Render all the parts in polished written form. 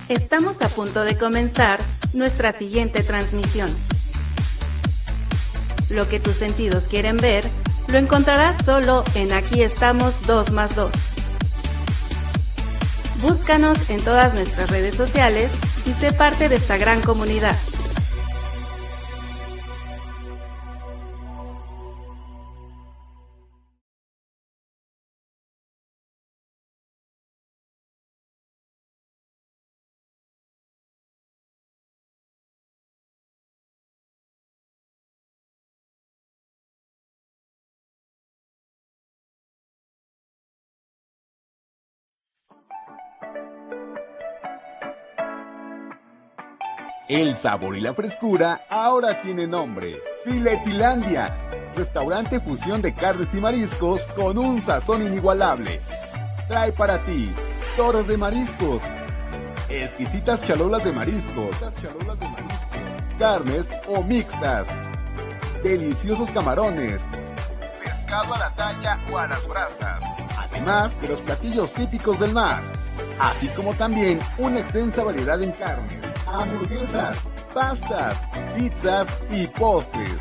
Estamos a punto de comenzar nuestra siguiente transmisión. Lo que tus sentidos quieren ver, lo encontrarás solo en Aquí Estamos 2+2. Búscanos en todas nuestras redes sociales y sé parte de esta gran comunidad. El sabor y la frescura ahora tiene nombre: Filetilandia, restaurante fusión de carnes y mariscos con un sazón inigualable. Trae para ti toros de mariscos, exquisitas chalolas de mariscos, carnes o mixtas, deliciosos camarones, pescado a la talla o a las brasas, además de los platillos típicos del mar, así como también una extensa variedad en carnes, hamburguesas, pastas, pizzas y postres.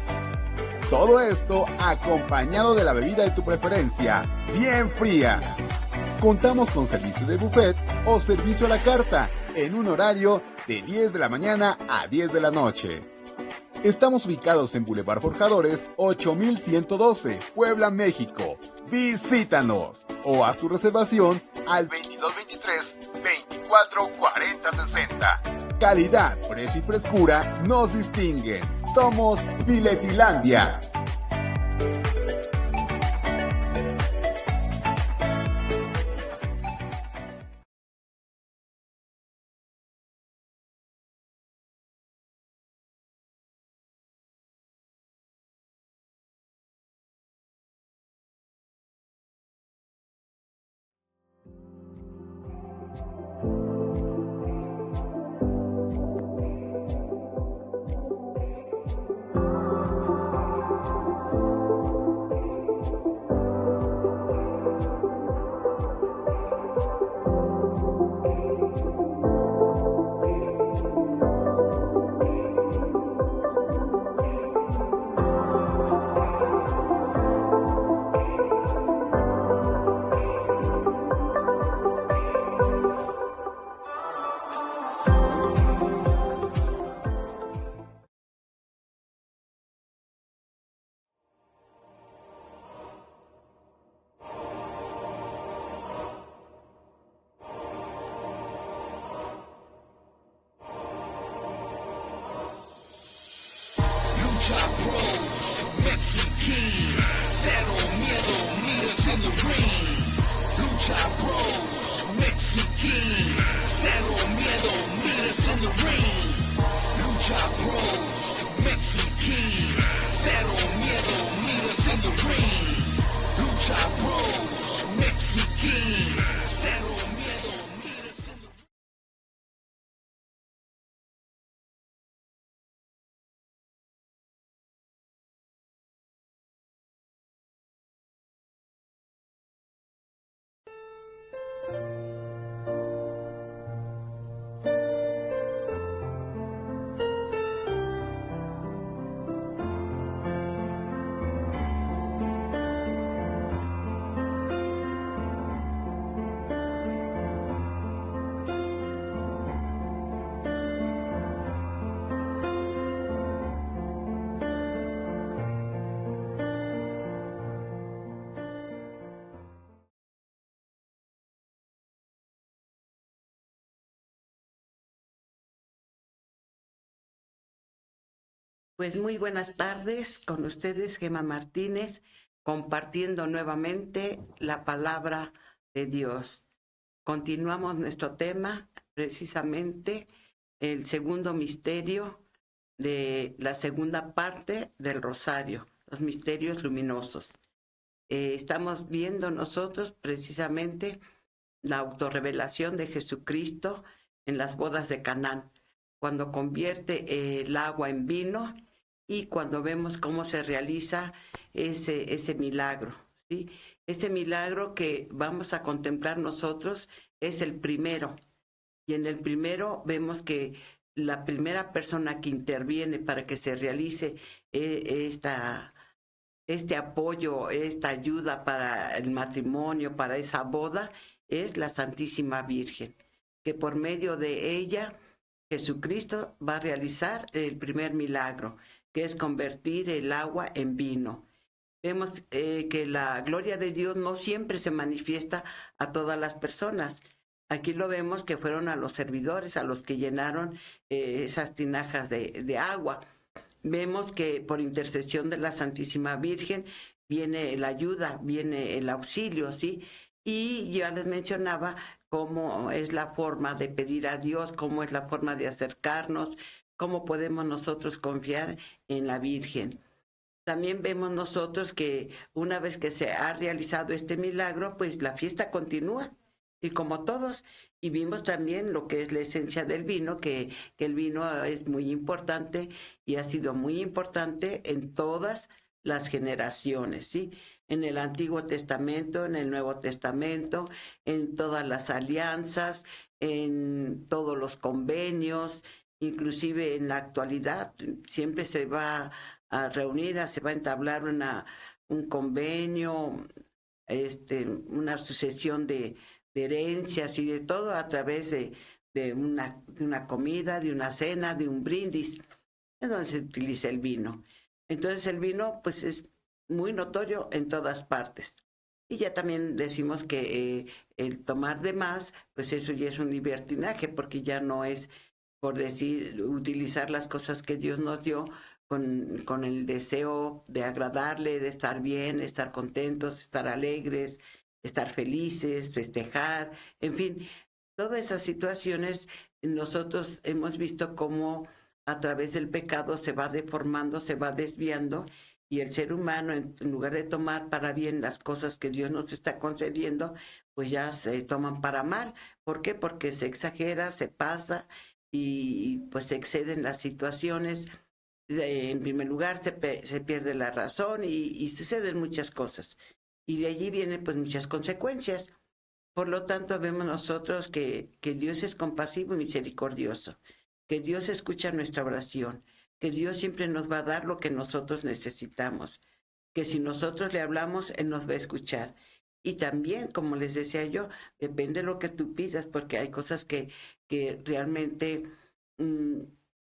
Todo esto acompañado de la bebida de tu preferencia, bien fría. Contamos con servicio de buffet o servicio a la carta en un horario de 10 de la mañana a 10 de la noche. Estamos ubicados en Boulevard Forjadores 8112, Puebla, México. Visítanos o haz tu reservación al 2223-244060. Calidad, precio y frescura nos distinguen. Somos Filetilandia. Pues muy buenas tardes, con ustedes Gema Martínez, compartiendo nuevamente la palabra de Dios. Continuamos nuestro tema, precisamente el segundo misterio de la segunda parte del Rosario, los misterios luminosos. Estamos viendo nosotros precisamente la autorrevelación de Jesucristo en las bodas de Canaán, cuando convierte el agua en vino y cuando vemos cómo se realiza ese milagro, ¿sí? Ese milagro que vamos a contemplar nosotros es el primero Y en el primero vemos que la primera persona que interviene para que se realice este apoyo, esta ayuda para el matrimonio, para esa boda, es la Santísima Virgen, que por medio de ella Jesucristo va a realizar el primer milagro, que es convertir el agua en vino. Vemos que la gloria de Dios no siempre se manifiesta a todas las personas. Aquí lo vemos que fueron a los servidores, a los que llenaron esas tinajas de agua. Vemos que por intercesión de la Santísima Virgen viene la ayuda, viene el auxilio, ¿sí? Y ya les mencionaba cómo es la forma de pedir a Dios, cómo es la forma de acercarnos, cómo podemos nosotros confiar en la Virgen. También vemos nosotros que una vez que se ha realizado este milagro, pues la fiesta continúa. Y como todos, y vimos también lo que es la esencia del vino, que el vino es muy importante y ha sido muy importante en todas las generaciones, ¿sí? En el Antiguo Testamento, en el Nuevo Testamento, en todas las alianzas, en todos los convenios, inclusive en la actualidad, siempre se va a reunir, se va a entablar un convenio, una sucesión de herencias y de todo a través de una comida, de una cena, de un brindis, es donde se utiliza el vino. Entonces el vino pues es muy notorio en todas partes. Y ya también decimos que el tomar de más, pues eso ya es un libertinaje, porque ya no es, por decir, utilizar las cosas que Dios nos dio con el deseo de agradarle, de estar bien, estar contentos, estar alegres, estar felices, festejar, en fin, todas esas situaciones nosotros hemos visto cómo a través del pecado se va deformando, se va desviando, y el ser humano, en lugar de tomar para bien las cosas que Dios nos está concediendo, pues ya se toman para mal. ¿Por qué? Porque se exagera, se pasa y pues se exceden las situaciones. En primer lugar, se pierde la razón y suceden muchas cosas. Y de allí vienen pues muchas consecuencias. Por lo tanto, vemos nosotros que Dios es compasivo y misericordioso, que Dios escucha nuestra oración, que Dios siempre nos va a dar lo que nosotros necesitamos, que si nosotros le hablamos, Él nos va a escuchar. Y también, como les decía yo, depende de lo que tú pidas, porque hay cosas que realmente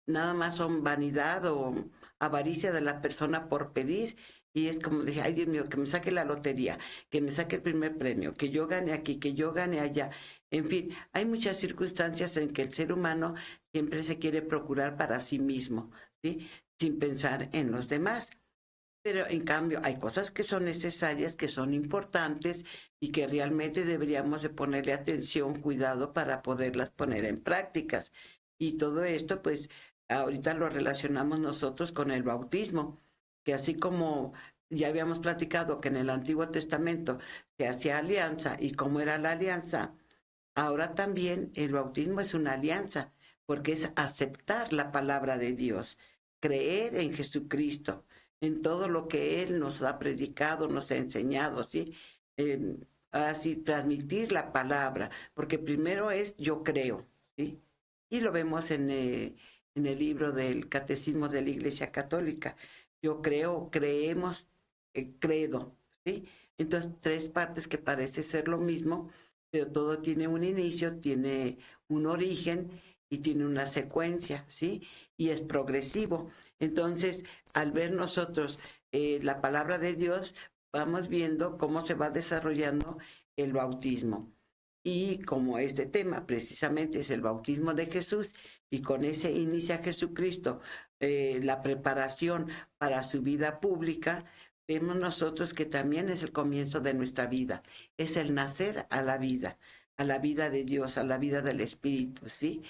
nada más son vanidad o avaricia de la persona por pedir. Y es como dije, ay Dios mío, que me saque la lotería, que me saque el primer premio, que yo gane aquí, que yo gane allá. En fin, hay muchas circunstancias en que el ser humano siempre se quiere procurar para sí mismo, ¿sí? Sin pensar en los demás. Pero en cambio hay cosas que son necesarias, que son importantes y que realmente deberíamos de ponerle atención, cuidado para poderlas poner en prácticas. Y todo esto, pues, ahorita lo relacionamos nosotros con el bautismo, que así como ya habíamos platicado que en el Antiguo Testamento se hacía alianza y cómo era la alianza, ahora también el bautismo es una alianza, porque es aceptar la palabra de Dios, creer en Jesucristo, en todo lo que Él nos ha predicado, nos ha enseñado, ¿sí? Así transmitir la palabra, porque primero es yo creo, ¿sí? Y lo vemos en el libro del Catecismo de la Iglesia Católica. Yo creo, creemos, credo, ¿sí? Entonces, tres partes que parece ser lo mismo, pero todo tiene un inicio, tiene un origen y tiene una secuencia, ¿sí? Y es progresivo. Entonces, al ver nosotros la palabra de Dios, vamos viendo cómo se va desarrollando el bautismo. Y como este tema precisamente es el bautismo de Jesús, y con ese inicia Jesucristo la preparación para su vida pública, vemos nosotros que también es el comienzo de nuestra vida, es el nacer a la vida de Dios, a la vida del Espíritu, ¿sí?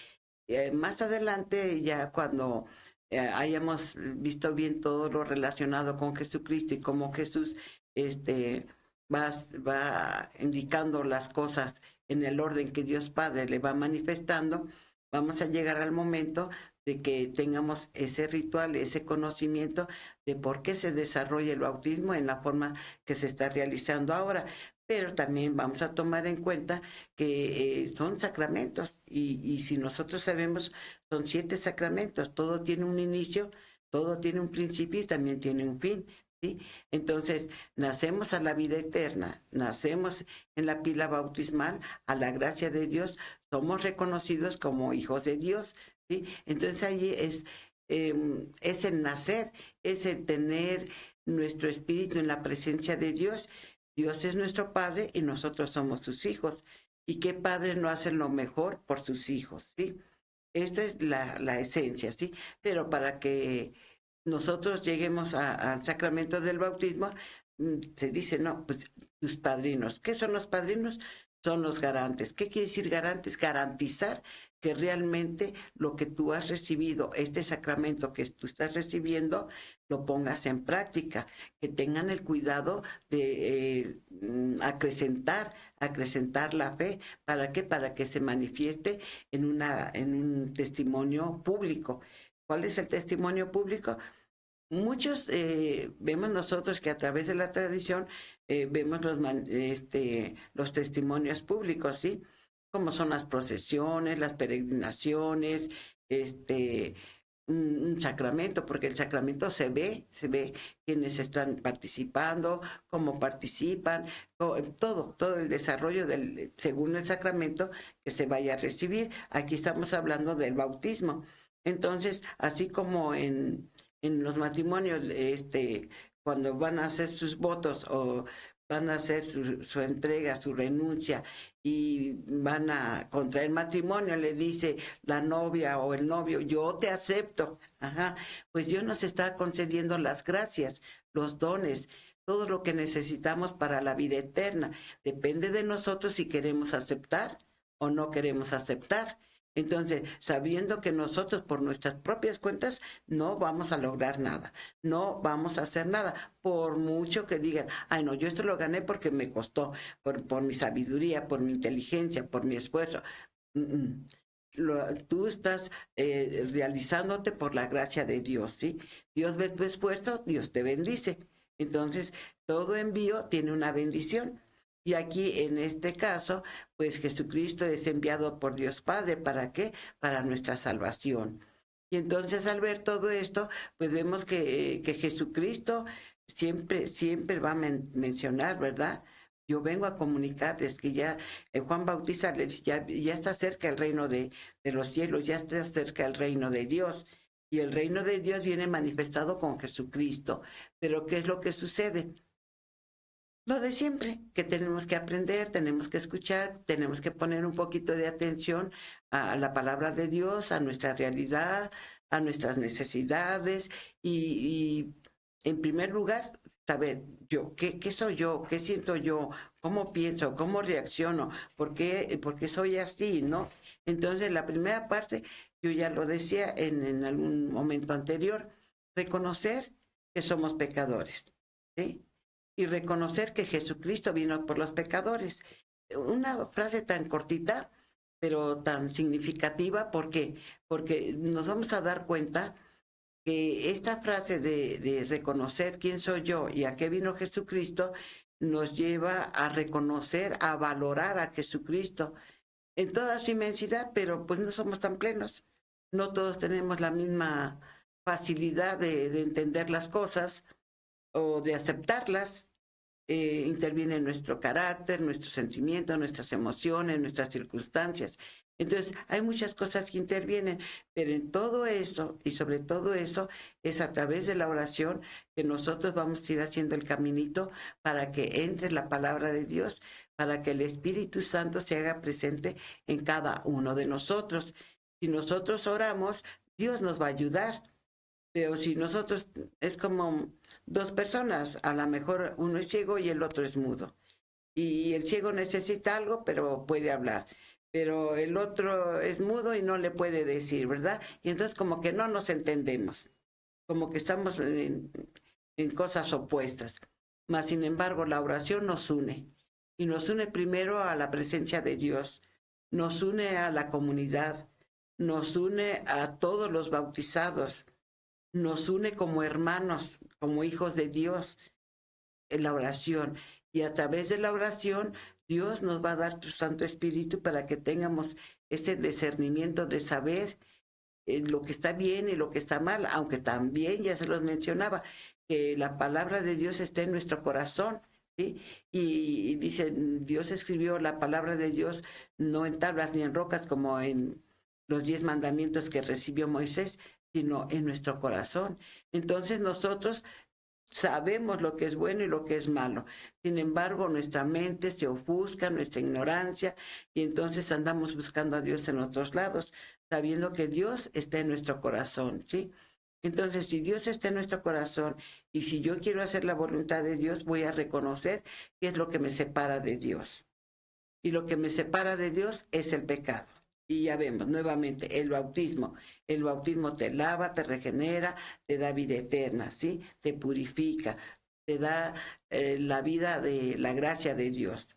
Más adelante, ya cuando hayamos visto bien todo lo relacionado con Jesucristo y cómo Jesús va indicando las cosas en el orden que Dios Padre le va manifestando, vamos a llegar al momento de que tengamos ese ritual, ese conocimiento de por qué se desarrolla el bautismo en la forma que se está realizando ahora. pero también vamos a tomar en cuenta que son sacramentos y si nosotros sabemos, son 7 sacramentos, todo tiene un inicio, todo tiene un principio y también tiene un fin, ¿sí? Entonces, nacemos a la vida eterna, nacemos en la pila bautismal, a la gracia de Dios, somos reconocidos como hijos de Dios, ¿sí? Entonces ahí es el nacer, es el tener nuestro espíritu en la presencia de Dios. Dios es nuestro Padre y nosotros somos sus hijos. ¿Y qué padre no hace lo mejor por sus hijos? ¿Sí? Esta es la esencia, ¿sí? Pero para que nosotros lleguemos al sacramento del bautismo, se dice, no, pues tus padrinos. ¿Qué son los padrinos? Son los garantes. ¿Qué quiere decir garantes? Garantizar que realmente lo que tú has recibido, este sacramento que tú estás recibiendo, lo pongas en práctica, que tengan el cuidado de acrecentar la fe. ¿Para qué? Para que se manifieste en un testimonio público. ¿Cuál es el testimonio público? Muchos vemos nosotros que a través de la tradición vemos los testimonios públicos, ¿sí? Como son las procesiones, las peregrinaciones, un sacramento, porque el sacramento se ve quiénes están participando, cómo participan, todo el desarrollo según el sacramento que se vaya a recibir. Aquí estamos hablando del bautismo. Entonces, así como en los matrimonios, cuando van a hacer sus votos o van a hacer su entrega, su renuncia y van a contraer matrimonio, le dice la novia o el novio, yo te acepto. Ajá. Pues Dios nos está concediendo las gracias, los dones, todo lo que necesitamos para la vida eterna. Depende de nosotros si queremos aceptar o no queremos aceptar. Entonces, sabiendo que nosotros por nuestras propias cuentas no vamos a lograr nada, no vamos a hacer nada, por mucho que digan, ay no, yo esto lo gané porque me costó, por mi sabiduría, por mi inteligencia, por mi esfuerzo. Tú estás realizándote por la gracia de Dios, ¿sí? Dios ve tu esfuerzo, Dios te bendice. Entonces, todo envío tiene una bendición. Y aquí, en este caso, pues Jesucristo es enviado por Dios Padre. ¿Para qué? Para nuestra salvación. Y entonces, al ver todo esto, pues vemos que Jesucristo siempre va a mencionar, ¿verdad? Yo vengo a comunicarles que ya Juan Bautista les dice, ya está cerca el reino de los cielos, ya está cerca el reino de Dios. Y el reino de Dios viene manifestado con Jesucristo. Pero ¿qué es lo que sucede? Lo de siempre, que tenemos que aprender, tenemos que escuchar, tenemos que poner un poquito de atención a la palabra de Dios, a nuestra realidad, a nuestras necesidades y en primer lugar, saber yo, ¿qué soy yo? ¿Qué siento yo? ¿Cómo pienso? ¿Cómo reacciono? ¿Por qué soy así? ¿No? Entonces, la primera parte, yo ya lo decía en algún momento anterior, reconocer que somos pecadores, ¿sí? Y reconocer que Jesucristo vino por los pecadores. Una frase tan cortita, pero tan significativa, ¿por qué? Porque nos vamos a dar cuenta que esta frase de reconocer quién soy yo y a qué vino Jesucristo, nos lleva a reconocer, a valorar a Jesucristo en toda su inmensidad, pero pues no somos tan plenos. No todos tenemos la misma facilidad de entender las cosas o de aceptarlas. Interviene nuestro carácter, nuestros sentimientos, nuestras emociones, nuestras circunstancias. Entonces, hay muchas cosas que intervienen, pero en todo eso, y sobre todo eso, es a través de la oración que nosotros vamos a ir haciendo el caminito para que entre la palabra de Dios, para que el Espíritu Santo se haga presente en cada uno de nosotros. Si nosotros oramos, Dios nos va a ayudar. Pero si nosotros, es como dos personas, a lo mejor uno es ciego y el otro es mudo. Y el ciego necesita algo, pero puede hablar. Pero el otro es mudo y no le puede decir, ¿verdad? Y entonces como que no nos entendemos, como que estamos en cosas opuestas. Mas, sin embargo, la oración nos une. Y nos une primero a la presencia de Dios, nos une a la comunidad, nos une a todos los bautizados, nos une como hermanos, como hijos de Dios, en la oración. Y a través de la oración, Dios nos va a dar su Santo Espíritu para que tengamos ese discernimiento de saber lo que está bien y lo que está mal, aunque también ya se los mencionaba, que la palabra de Dios está en nuestro corazón, ¿sí? Y dice, Dios escribió la palabra de Dios no en tablas ni en rocas como en los 10 mandamientos que recibió Moisés, sino en nuestro corazón. Entonces nosotros sabemos lo que es bueno y lo que es malo. Sin embargo, nuestra mente se ofusca, nuestra ignorancia, y entonces andamos buscando a Dios en otros lados, sabiendo que Dios está en nuestro corazón, ¿sí? Entonces, si Dios está en nuestro corazón y si yo quiero hacer la voluntad de Dios, voy a reconocer qué es lo que me separa de Dios. Y lo que me separa de Dios es el pecado. Y ya vemos nuevamente el bautismo. El bautismo te lava, te regenera, te da vida eterna, ¿sí? Te purifica, te da la vida de la gracia de Dios.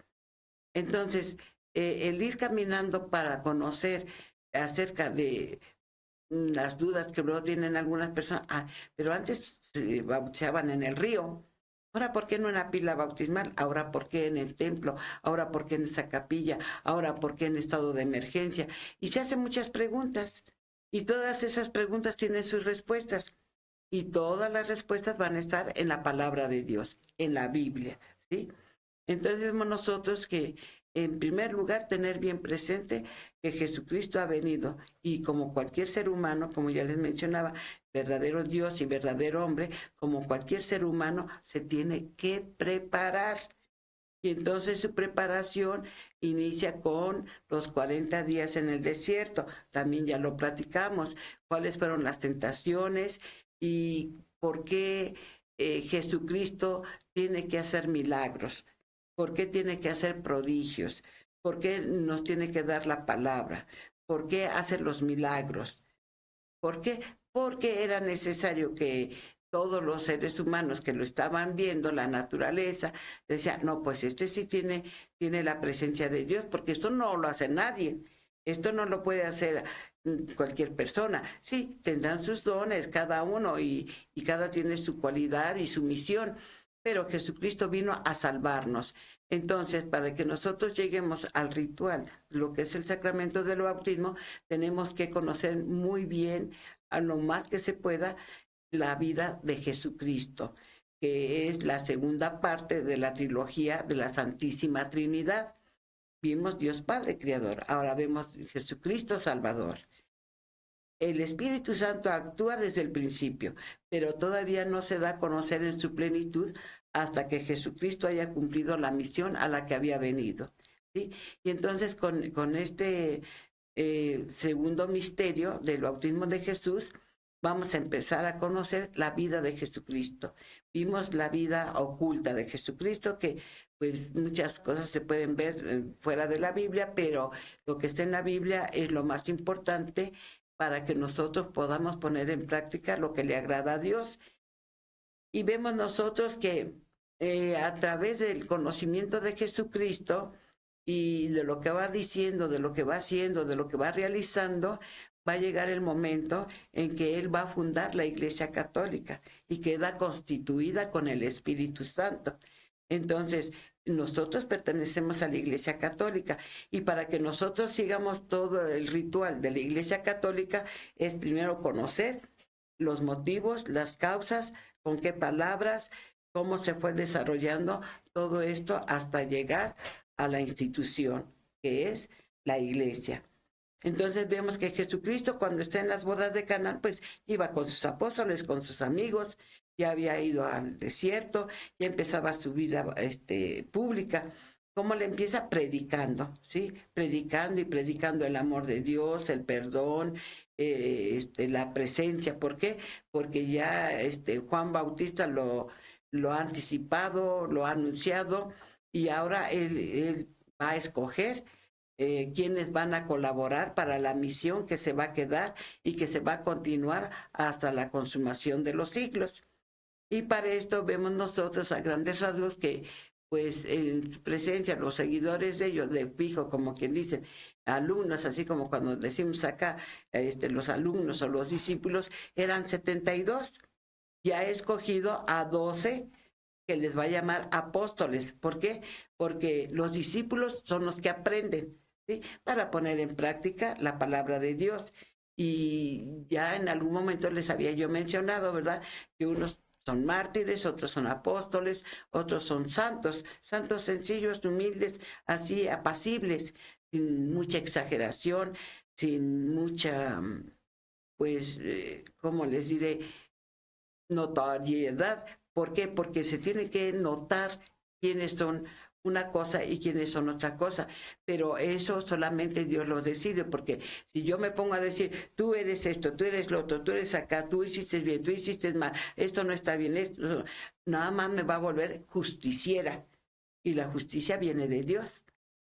Entonces, el ir caminando para conocer acerca de las dudas que luego tienen algunas personas, pero antes se bautizaban en el río. Ahora, ¿por qué no en la pila bautismal? Ahora, ¿por qué en el templo? Ahora, ¿por qué en esa capilla? Ahora, ¿por qué en estado de emergencia? Y se hacen muchas preguntas. Y todas esas preguntas tienen sus respuestas. Y todas las respuestas van a estar en la palabra de Dios, en la Biblia, ¿sí? Entonces vemos nosotros que, en primer lugar, tener bien presente que Jesucristo ha venido y como cualquier ser humano, como ya les mencionaba, verdadero Dios y verdadero hombre, como cualquier ser humano, se tiene que preparar. Y entonces su preparación inicia con los 40 días en el desierto. También ya lo platicamos, cuáles fueron las tentaciones y por qué Jesucristo tiene que hacer milagros. ¿Por qué tiene que hacer prodigios? ¿Por qué nos tiene que dar la palabra? ¿Por qué hace los milagros? ¿Por qué? Porque era necesario que todos los seres humanos que lo estaban viendo, la naturaleza, decían, no, pues este sí tiene la presencia de Dios, porque esto no lo hace nadie. Esto no lo puede hacer cualquier persona. Sí, tendrán sus dones cada uno y cada tiene su cualidad y su misión, pero Jesucristo vino a salvarnos. Entonces, para que nosotros lleguemos al ritual, lo que es el sacramento del bautismo, tenemos que conocer muy bien, a lo más que se pueda, la vida de Jesucristo, que es la segunda parte de la trilogía de la Santísima Trinidad. Vimos Dios Padre Creador, ahora vemos Jesucristo Salvador. El Espíritu Santo actúa desde el principio, pero todavía no se da a conocer en su plenitud hasta que Jesucristo haya cumplido la misión a la que había venido, ¿sí? Y entonces con este segundo misterio del bautismo de Jesús, vamos a empezar a conocer la vida de Jesucristo. Vimos la vida oculta de Jesucristo, que pues muchas cosas se pueden ver fuera de la Biblia, pero lo que está en la Biblia es lo más importante para que nosotros podamos poner en práctica lo que le agrada a Dios. Y vemos nosotros que a través del conocimiento de Jesucristo y de lo que va diciendo, de lo que va haciendo, de lo que va realizando, va a llegar el momento en que Él va a fundar la Iglesia Católica y queda constituida con el Espíritu Santo. Entonces, nosotros pertenecemos a la Iglesia Católica y para que nosotros sigamos todo el ritual de la Iglesia Católica es primero conocer los motivos, las causas, con qué palabras, cómo se fue desarrollando todo esto hasta llegar a la institución que es la Iglesia. Entonces vemos que Jesucristo, cuando está en las bodas de Caná, pues iba con sus apóstoles, con sus amigos, ya había ido al desierto, ya empezaba su vida pública. ¿Cómo le empieza? Predicando, ¿sí? Predicando y predicando el amor de Dios, el perdón, la presencia. ¿Por qué? Porque ya Juan Bautista lo ha anticipado, lo ha anunciado, y ahora él va a escoger quienes van a colaborar para la misión que se va a quedar y que se va a continuar hasta la consumación de los siglos. Y para esto vemos nosotros a grandes rasgos que, pues, en su presencia, los seguidores de ellos, de fijo, como quien dice, alumnos, así como cuando decimos acá, los alumnos o los discípulos, eran 72. Ya ha escogido a 12 que les va a llamar apóstoles. ¿Por qué? Porque los discípulos son los que aprenden, ¿sí?, para poner en práctica la palabra de Dios. Y ya en algún momento les había yo mencionado, ¿verdad?, que unos son mártires, otros son apóstoles, otros son santos, santos sencillos, humildes, así apacibles, sin mucha exageración, sin mucha, pues, ¿cómo les diré?, notoriedad. ¿Por qué? Porque se tiene que notar quiénes son una cosa y quiénes son otra cosa, pero eso solamente Dios lo decide, porque si yo me pongo a decir, tú eres esto, tú eres lo otro, tú eres acá, tú hiciste bien, tú hiciste mal, esto no está bien, esto, nada más me va a volver justiciera, y la justicia viene de Dios,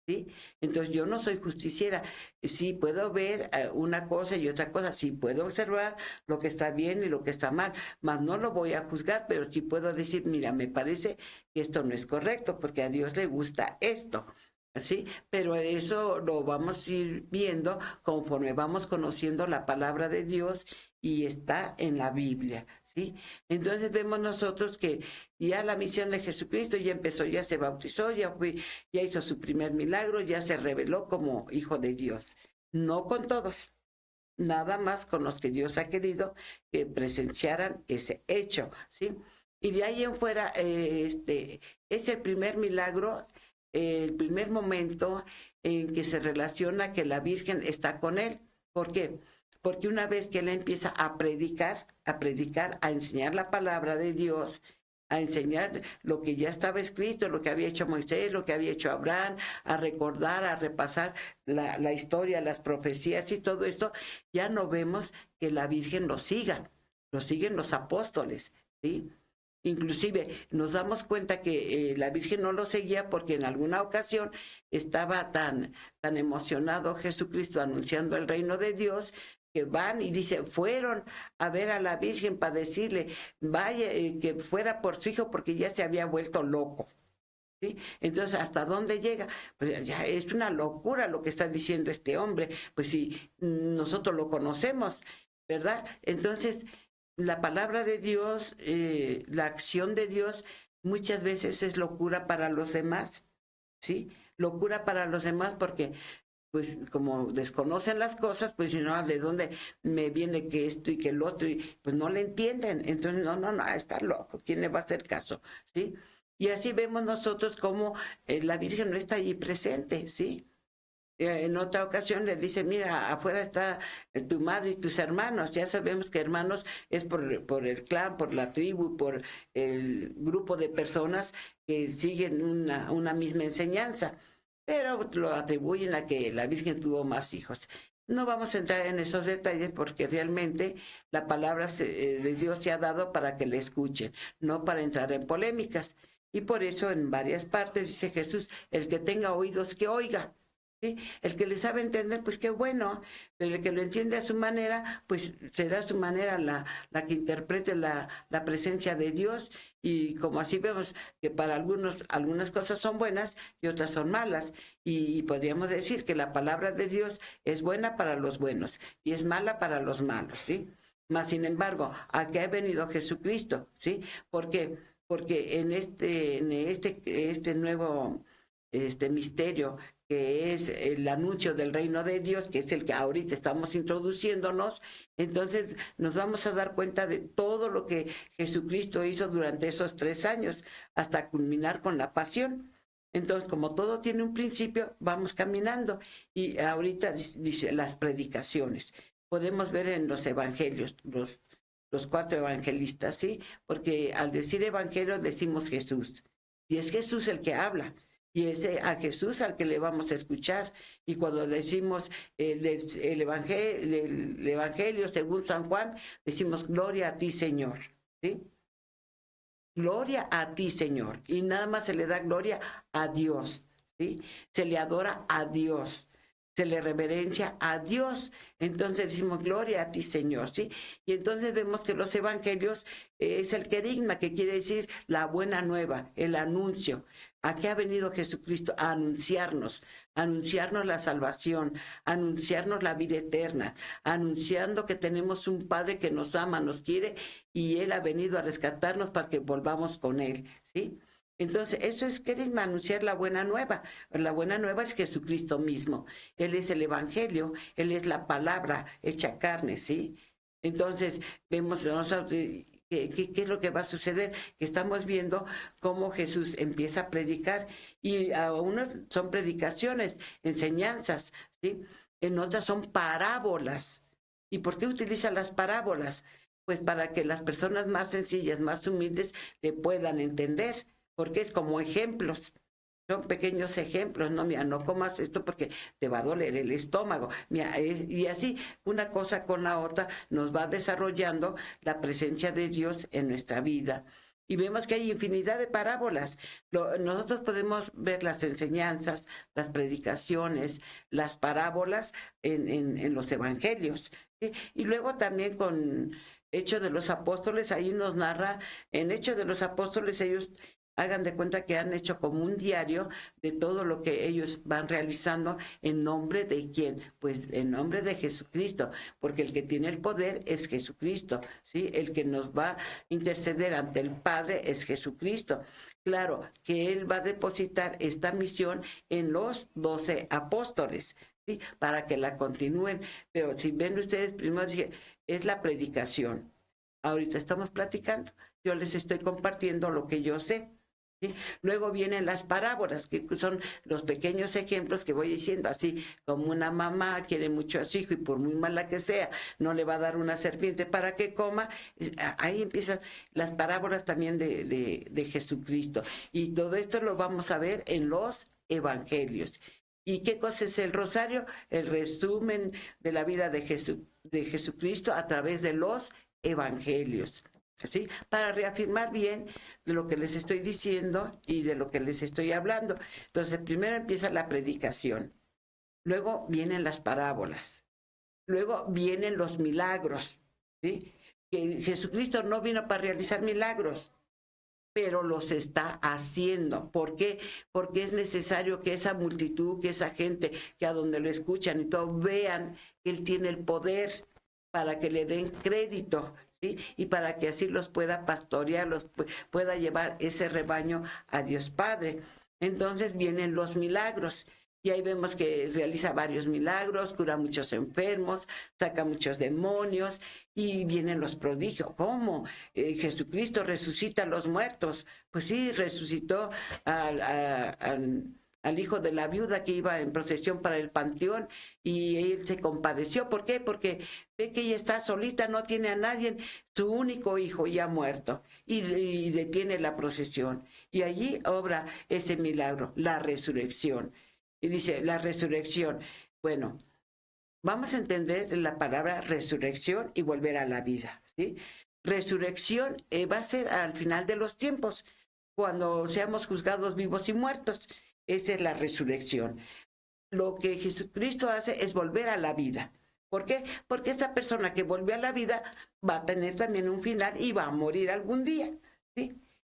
¿sí? Entonces yo no soy justiciera. Sí puedo ver una cosa y otra cosa, sí puedo observar lo que está bien y lo que está mal, mas no lo voy a juzgar, pero sí puedo decir, mira, me parece que esto no es correcto, porque a Dios le gusta esto, ¿sí? Pero eso lo vamos a ir viendo conforme vamos conociendo la palabra de Dios, y está en la Biblia, ¿sí? Entonces vemos nosotros que ya la misión de Jesucristo ya empezó, ya se bautizó, ya hizo su primer milagro, ya se reveló como Hijo de Dios. No con todos, nada más con los que Dios ha querido que presenciaran ese hecho, ¿sí? Y de ahí en fuera, es el primer milagro, el primer momento en que se relaciona que la Virgen está con él. ¿Por qué? Porque una vez que él empieza a predicar, a enseñar la palabra de Dios, a enseñar lo que ya estaba escrito, lo que había hecho Moisés, lo que había hecho Abraham, a recordar, a repasar la historia, las profecías y todo esto, ya no vemos que la Virgen lo siguen los apóstoles, ¿sí? Inclusive nos damos cuenta que la Virgen no lo seguía porque en alguna ocasión estaba tan emocionado Jesucristo anunciando el reino de Dios, que van y dice, fueron a ver a la Virgen para decirle, vaya, que fuera por su hijo porque ya se había vuelto loco, ¿sí? Entonces, ¿hasta dónde llega? Pues ya es una locura lo que está diciendo este hombre, pues si nosotros lo conocemos, ¿verdad? Entonces, la palabra de Dios, la acción de Dios, muchas veces es locura para los demás, ¿sí? Locura para los demás porque, pues, como desconocen las cosas, pues, si no, ¿de dónde me viene que esto y que el otro? Y pues no le entienden. Entonces, no, está loco. ¿Quién le va a hacer caso? ¿Sí? Y así vemos nosotros cómo la Virgen no está allí presente, ¿sí? En otra ocasión le dice, mira, afuera está tu madre y tus hermanos. Ya sabemos que hermanos es por el clan, por la tribu, por el grupo de personas que siguen una misma enseñanza, pero lo atribuyen a que la Virgen tuvo más hijos. No vamos a entrar en esos detalles porque realmente la palabra de Dios se ha dado para que le escuchen, no para entrar en polémicas. Y por eso en varias partes dice Jesús, el que tenga oídos que oiga. ¿Sí? El que le sabe entender, pues qué bueno, pero el que lo entiende a su manera, pues será su manera la que interprete la presencia de Dios, y como así vemos que para algunas cosas son buenas y otras son malas, y podríamos decir que la palabra de Dios es buena para los buenos y es mala para los malos, ¿sí? Mas, sin embargo, ¿a qué ha venido Jesucristo? ¿Sí? ¿Por qué? Porque en este nuevo misterio, que es el anuncio del reino de Dios, que es el que ahorita estamos introduciéndonos, entonces nos vamos a dar cuenta de todo lo que Jesucristo hizo durante esos 3 años, hasta culminar con la pasión. Entonces, como todo tiene un principio, vamos caminando. Y ahorita dice las predicaciones. Podemos ver en los evangelios, los 4 evangelistas, ¿sí? Porque al decir evangelio decimos Jesús. Y es Jesús el que habla. Y es a Jesús al que le vamos a escuchar. Y cuando decimos el evangelio según San Juan, decimos gloria a ti, Señor, ¿sí? Gloria a ti, Señor. Y nada más se le da gloria a Dios, ¿sí? Se le adora a Dios, se le reverencia a Dios. Entonces decimos gloria a ti, Señor, ¿sí? Y entonces vemos que los evangelios es el querigma, que quiere decir la buena nueva, el anuncio. ¿A qué ha venido Jesucristo? A anunciarnos, anunciarnos la salvación, anunciarnos la vida eterna, anunciando que tenemos un Padre que nos ama, nos quiere, y Él ha venido a rescatarnos para que volvamos con Él, ¿sí? Entonces, eso es querer anunciar la buena nueva. La buena nueva es Jesucristo mismo. Él es el Evangelio, Él es la palabra hecha carne, ¿sí? Entonces, vemos nosotros qué es lo que va a suceder, que estamos viendo cómo Jesús empieza a predicar, y a unos son predicaciones, enseñanzas, ¿sí? En otras son parábolas. ¿Y por qué utiliza las parábolas? Pues para que las personas más sencillas, más humildes, le puedan entender, porque es como ejemplos. Son pequeños ejemplos, no, mira, no comas esto porque te va a doler el estómago. Mira, y así, una cosa con la otra, nos va desarrollando la presencia de Dios en nuestra vida. Y vemos que hay infinidad de parábolas. Nosotros podemos ver las enseñanzas, las predicaciones, las parábolas en los evangelios, ¿sí? Y luego también con Hechos de los Apóstoles, ahí nos narra, en Hechos de los Apóstoles ellos hagan de cuenta que han hecho como un diario de todo lo que ellos van realizando. ¿En nombre de quién? Pues en nombre de Jesucristo, porque el que tiene el poder es Jesucristo, ¿sí? El que nos va a interceder ante el Padre es Jesucristo. Claro que Él va a depositar esta misión en los 12 apóstoles, ¿sí? Para que la continúen. Pero si ven ustedes, primero dije, es la predicación. Ahorita estamos platicando, yo les estoy compartiendo lo que yo sé, ¿sí? Luego vienen las parábolas, que son los pequeños ejemplos que voy diciendo, así como una mamá quiere mucho a su hijo y por muy mala que sea, no le va a dar una serpiente para que coma. Ahí empiezan las parábolas también de Jesucristo. Y todo esto lo vamos a ver en los evangelios. ¿Y qué cosa es el rosario? El resumen de la vida de Jesucristo a través de los evangelios, ¿sí? Para reafirmar bien de lo que les estoy diciendo y de lo que les estoy hablando. Entonces, primero empieza la predicación, luego vienen las parábolas, luego vienen los milagros, ¿sí? Que Jesucristo no vino para realizar milagros, pero los está haciendo. ¿Por qué? Porque es necesario que esa multitud, que esa gente que a donde lo escuchan y todo, vean que Él tiene el poder para que le den crédito, ¿sí? Y para que así los pueda pastorear, los pueda llevar ese rebaño a Dios Padre. Entonces vienen los milagros. Y ahí vemos que realiza varios milagros, cura a muchos enfermos, saca muchos demonios, y vienen los prodigios. ¿Cómo? Jesucristo resucita a los muertos. Pues sí, resucitó al hijo de la viuda que iba en procesión para el panteón, y él se compadeció. ¿Por qué? Porque ve que ella está solita, no tiene a nadie, su único hijo ya muerto, y detiene la procesión. Y allí obra ese milagro, la resurrección. Y dice, la resurrección. Bueno, vamos a entender la palabra resurrección y volver a la vida, ¿sí? Resurrección va a ser al final de los tiempos, cuando seamos juzgados vivos y muertos. Esa es la resurrección. Lo que Jesucristo hace es volver a la vida. ¿Por qué? Porque esa persona que volvió a la vida va a tener también un final y va a morir algún día, ¿sí?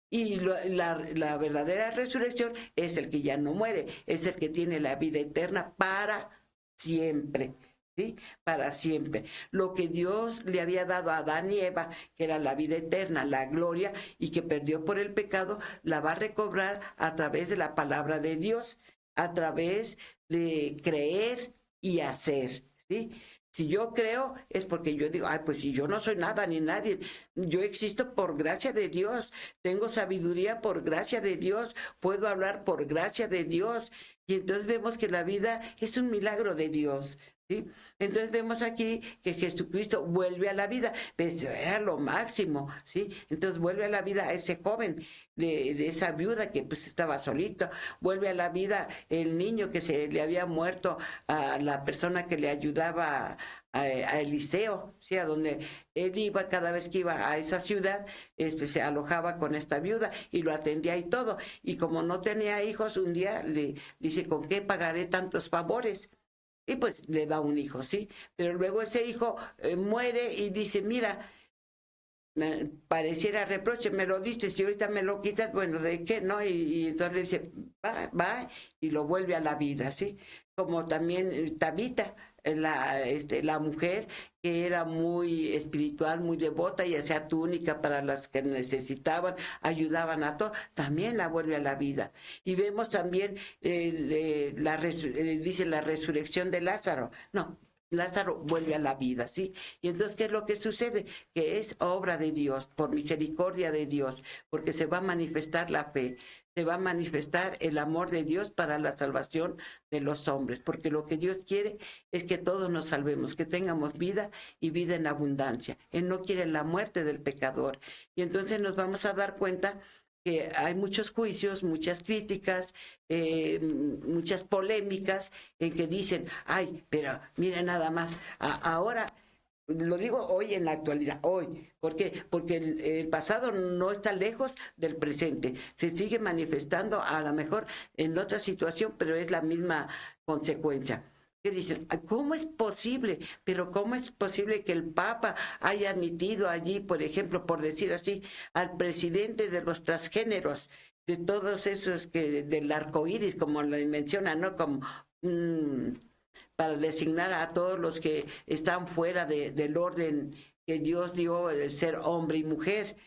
Y la verdadera resurrección es el que ya no muere, es el que tiene la vida eterna para siempre, ¿sí? Para siempre. Lo que Dios le había dado a Adán y Eva, que era la vida eterna, la gloria, y que perdió por el pecado, la va a recobrar a través de la palabra de Dios, a través de creer y hacer, ¿sí? Si yo creo, es porque yo digo, ay, pues si yo no soy nada ni nadie, yo existo por gracia de Dios, tengo sabiduría por gracia de Dios, puedo hablar por gracia de Dios, y entonces vemos que la vida es un milagro de Dios, ¿sí? Entonces vemos aquí que Jesucristo vuelve a la vida, pues era lo máximo, ¿sí? Entonces vuelve a la vida a ese joven de esa viuda que pues estaba solito, vuelve a la vida el niño que se le había muerto a la persona que le ayudaba a Eliseo, ¿sí? A donde él iba, cada vez que iba a esa ciudad, se alojaba con esta viuda y lo atendía y todo, y como no tenía hijos, un día le dice, ¿con qué pagaré tantos favores? Y pues le da un hijo, ¿sí? Pero luego ese hijo muere y dice, mira, pareciera reproche, me lo diste, si ahorita me lo quitas, bueno, ¿de qué? ¿No? Y entonces le dice, va, y lo vuelve a la vida, ¿sí? Como también Tabita, la mujer que era muy espiritual, muy devota y hacía túnica para las que necesitaban, ayudaban a todos, también la vuelve a la vida. Y vemos también, dice la resurrección de Lázaro, no, Lázaro vuelve a la vida, ¿sí? Y entonces, ¿qué es lo que sucede? Que es obra de Dios, por misericordia de Dios, porque se va a manifestar la fe, se va a manifestar el amor de Dios para la salvación de los hombres, porque lo que Dios quiere es que todos nos salvemos, que tengamos vida y vida en abundancia. Él no quiere la muerte del pecador. Y entonces nos vamos a dar cuenta que hay muchos juicios, muchas críticas, muchas polémicas en que dicen, ay, pero mire nada más, ahora, lo digo hoy en la actualidad, hoy, ¿por qué? Porque el pasado no está lejos del presente, se sigue manifestando a lo mejor en otra situación, pero es la misma consecuencia. Que dicen, ¿cómo es posible? Pero ¿cómo es posible que el Papa haya admitido allí, por ejemplo, por decir así, al presidente de los transgéneros, de todos esos que del arco iris, como le mencionan, ¿no? Como para designar a todos los que están fuera del orden que Dios dio, de ser hombre y mujer.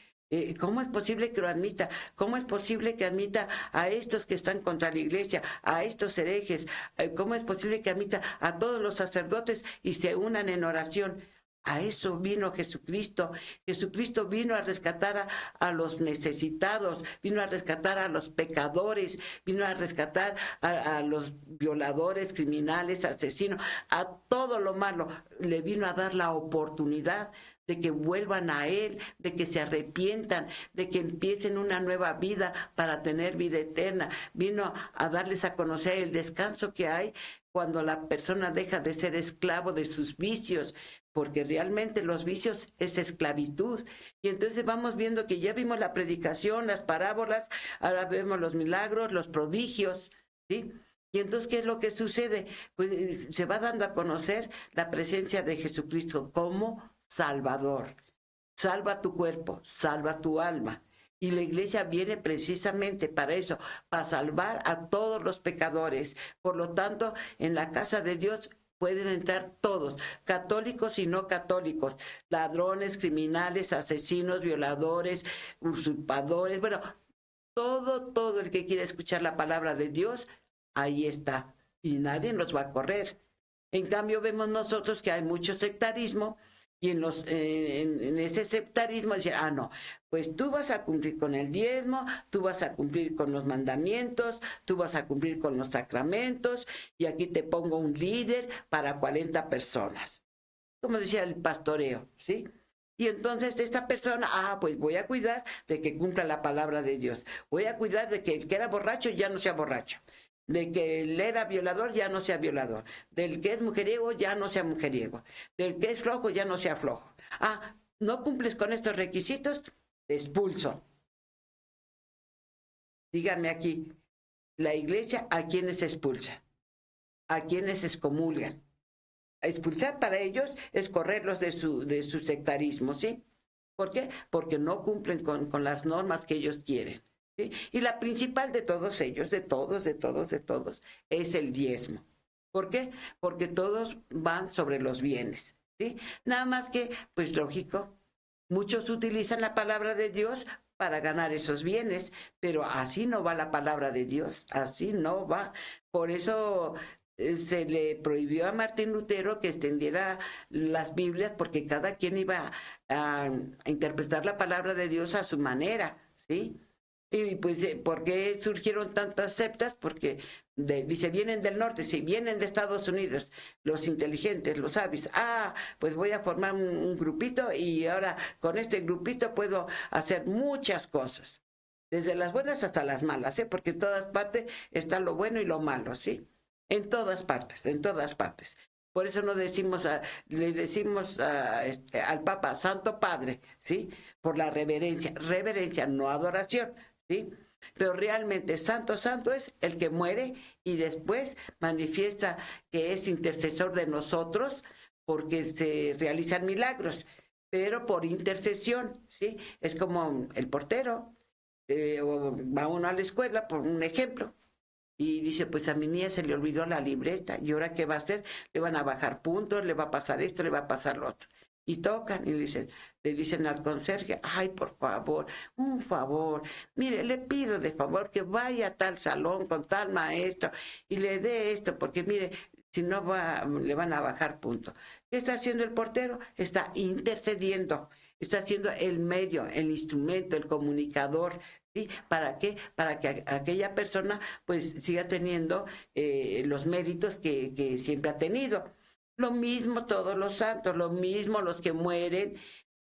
¿Cómo es posible que lo admita? ¿Cómo es posible que admita a estos que están contra la iglesia, a estos herejes? ¿Cómo es posible que admita a todos los sacerdotes y se unan en oración? A eso vino Jesucristo. Jesucristo vino a rescatar a los necesitados, vino a rescatar a los pecadores, vino a rescatar a los violadores, criminales, asesinos, a todo lo malo. Le vino a dar la oportunidad de que vuelvan a Él, de que se arrepientan, de que empiecen una nueva vida para tener vida eterna. Vino a darles a conocer el descanso que hay cuando la persona deja de ser esclavo de sus vicios, porque realmente los vicios es esclavitud. Y entonces vamos viendo que ya vimos la predicación, las parábolas, ahora vemos los milagros, los prodigios, ¿sí? Y entonces, ¿qué es lo que sucede? Pues se va dando a conocer la presencia de Jesucristo como Salvador. Salva tu cuerpo, salva tu alma. Y la iglesia viene precisamente para eso, para salvar a todos los pecadores. Por lo tanto, en la casa de Dios pueden entrar todos, católicos y no católicos, ladrones, criminales, asesinos, violadores, usurpadores, bueno, todo el que quiera escuchar la palabra de Dios, ahí está. Y nadie nos va a correr. En cambio, vemos nosotros que hay mucho sectarismo. Y en ese sectarismo dicen, no, pues tú vas a cumplir con el diezmo, tú vas a cumplir con los mandamientos, tú vas a cumplir con los sacramentos, y aquí te pongo un líder para 40 personas. Como decía el pastoreo, ¿sí? Y entonces esta persona, pues voy a cuidar de que cumpla la palabra de Dios. Voy a cuidar de que el que era borracho ya no sea borracho. De que él era violador, ya no sea violador. Del que es mujeriego, ya no sea mujeriego. Del que es flojo, ya no sea flojo. ¿No cumples con estos requisitos? Te expulso. Díganme aquí, la iglesia, ¿a quiénes expulsa? ¿A quiénes excomulgan? Expulsar para ellos es correrlos de su sectarismo, ¿sí? ¿Por qué? Porque no cumplen con las normas que ellos quieren. ¿Sí? Y la principal de todos ellos, de todos, es el diezmo. ¿Por qué? Porque todos van sobre los bienes, ¿sí? Nada más que, pues lógico, muchos utilizan la palabra de Dios para ganar esos bienes, pero así no va la palabra de Dios, así no va. Por eso se le prohibió a Martín Lutero que extendiera las Biblias, porque cada quien iba a interpretar la palabra de Dios a su manera, ¿sí? Y pues, ¿por qué surgieron tantas sectas? Porque dice, vienen del norte, sí, vienen de Estados Unidos, los inteligentes, los sabios. Pues voy a formar un grupito y ahora con este grupito puedo hacer muchas cosas, desde las buenas hasta las malas, porque en todas partes está lo bueno y lo malo, ¿sí? En todas partes, en todas partes. Por eso no decimos le decimos al Papa Santo Padre, ¿sí? Por la reverencia, no adoración, ¿sí? Pero realmente santo es el que muere y después manifiesta que es intercesor de nosotros porque se realizan milagros. pero por intercesión, ¿sí? Es como el portero, o va uno a la escuela, por un ejemplo, y dice, pues a mi niña se le olvidó la libreta, ¿y ahora qué va a hacer? Le van a bajar puntos, le va a pasar esto, le va a pasar lo otro. Y tocan y le dicen al conserje, ay, por favor, un favor, mire, le pido de favor que vaya a tal salón con tal maestro y le dé esto, porque mire, si no va, le van a bajar puntos. ¿Qué está haciendo el portero? Está intercediendo, está haciendo el medio, el instrumento, el comunicador. ¿Sí? ¿Para qué? Para que aquella persona pues siga teniendo los méritos que siempre ha tenido. Lo mismo todos los santos, lo mismo los que mueren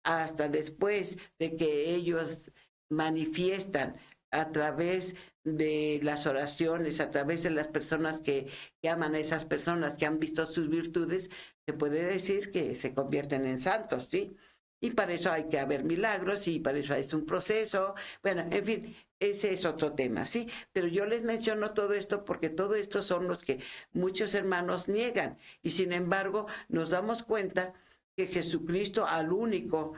hasta después de que ellos manifiestan a través de las oraciones, a través de las personas que aman a esas personas, que han visto sus virtudes, se puede decir que se convierten en santos, ¿sí? Y para eso hay que haber milagros y para eso es un proceso. Bueno, en fin, ese es otro tema, ¿sí? Pero yo les menciono todo esto porque todo esto son los que muchos hermanos niegan. Y sin embargo, nos damos cuenta que Jesucristo al único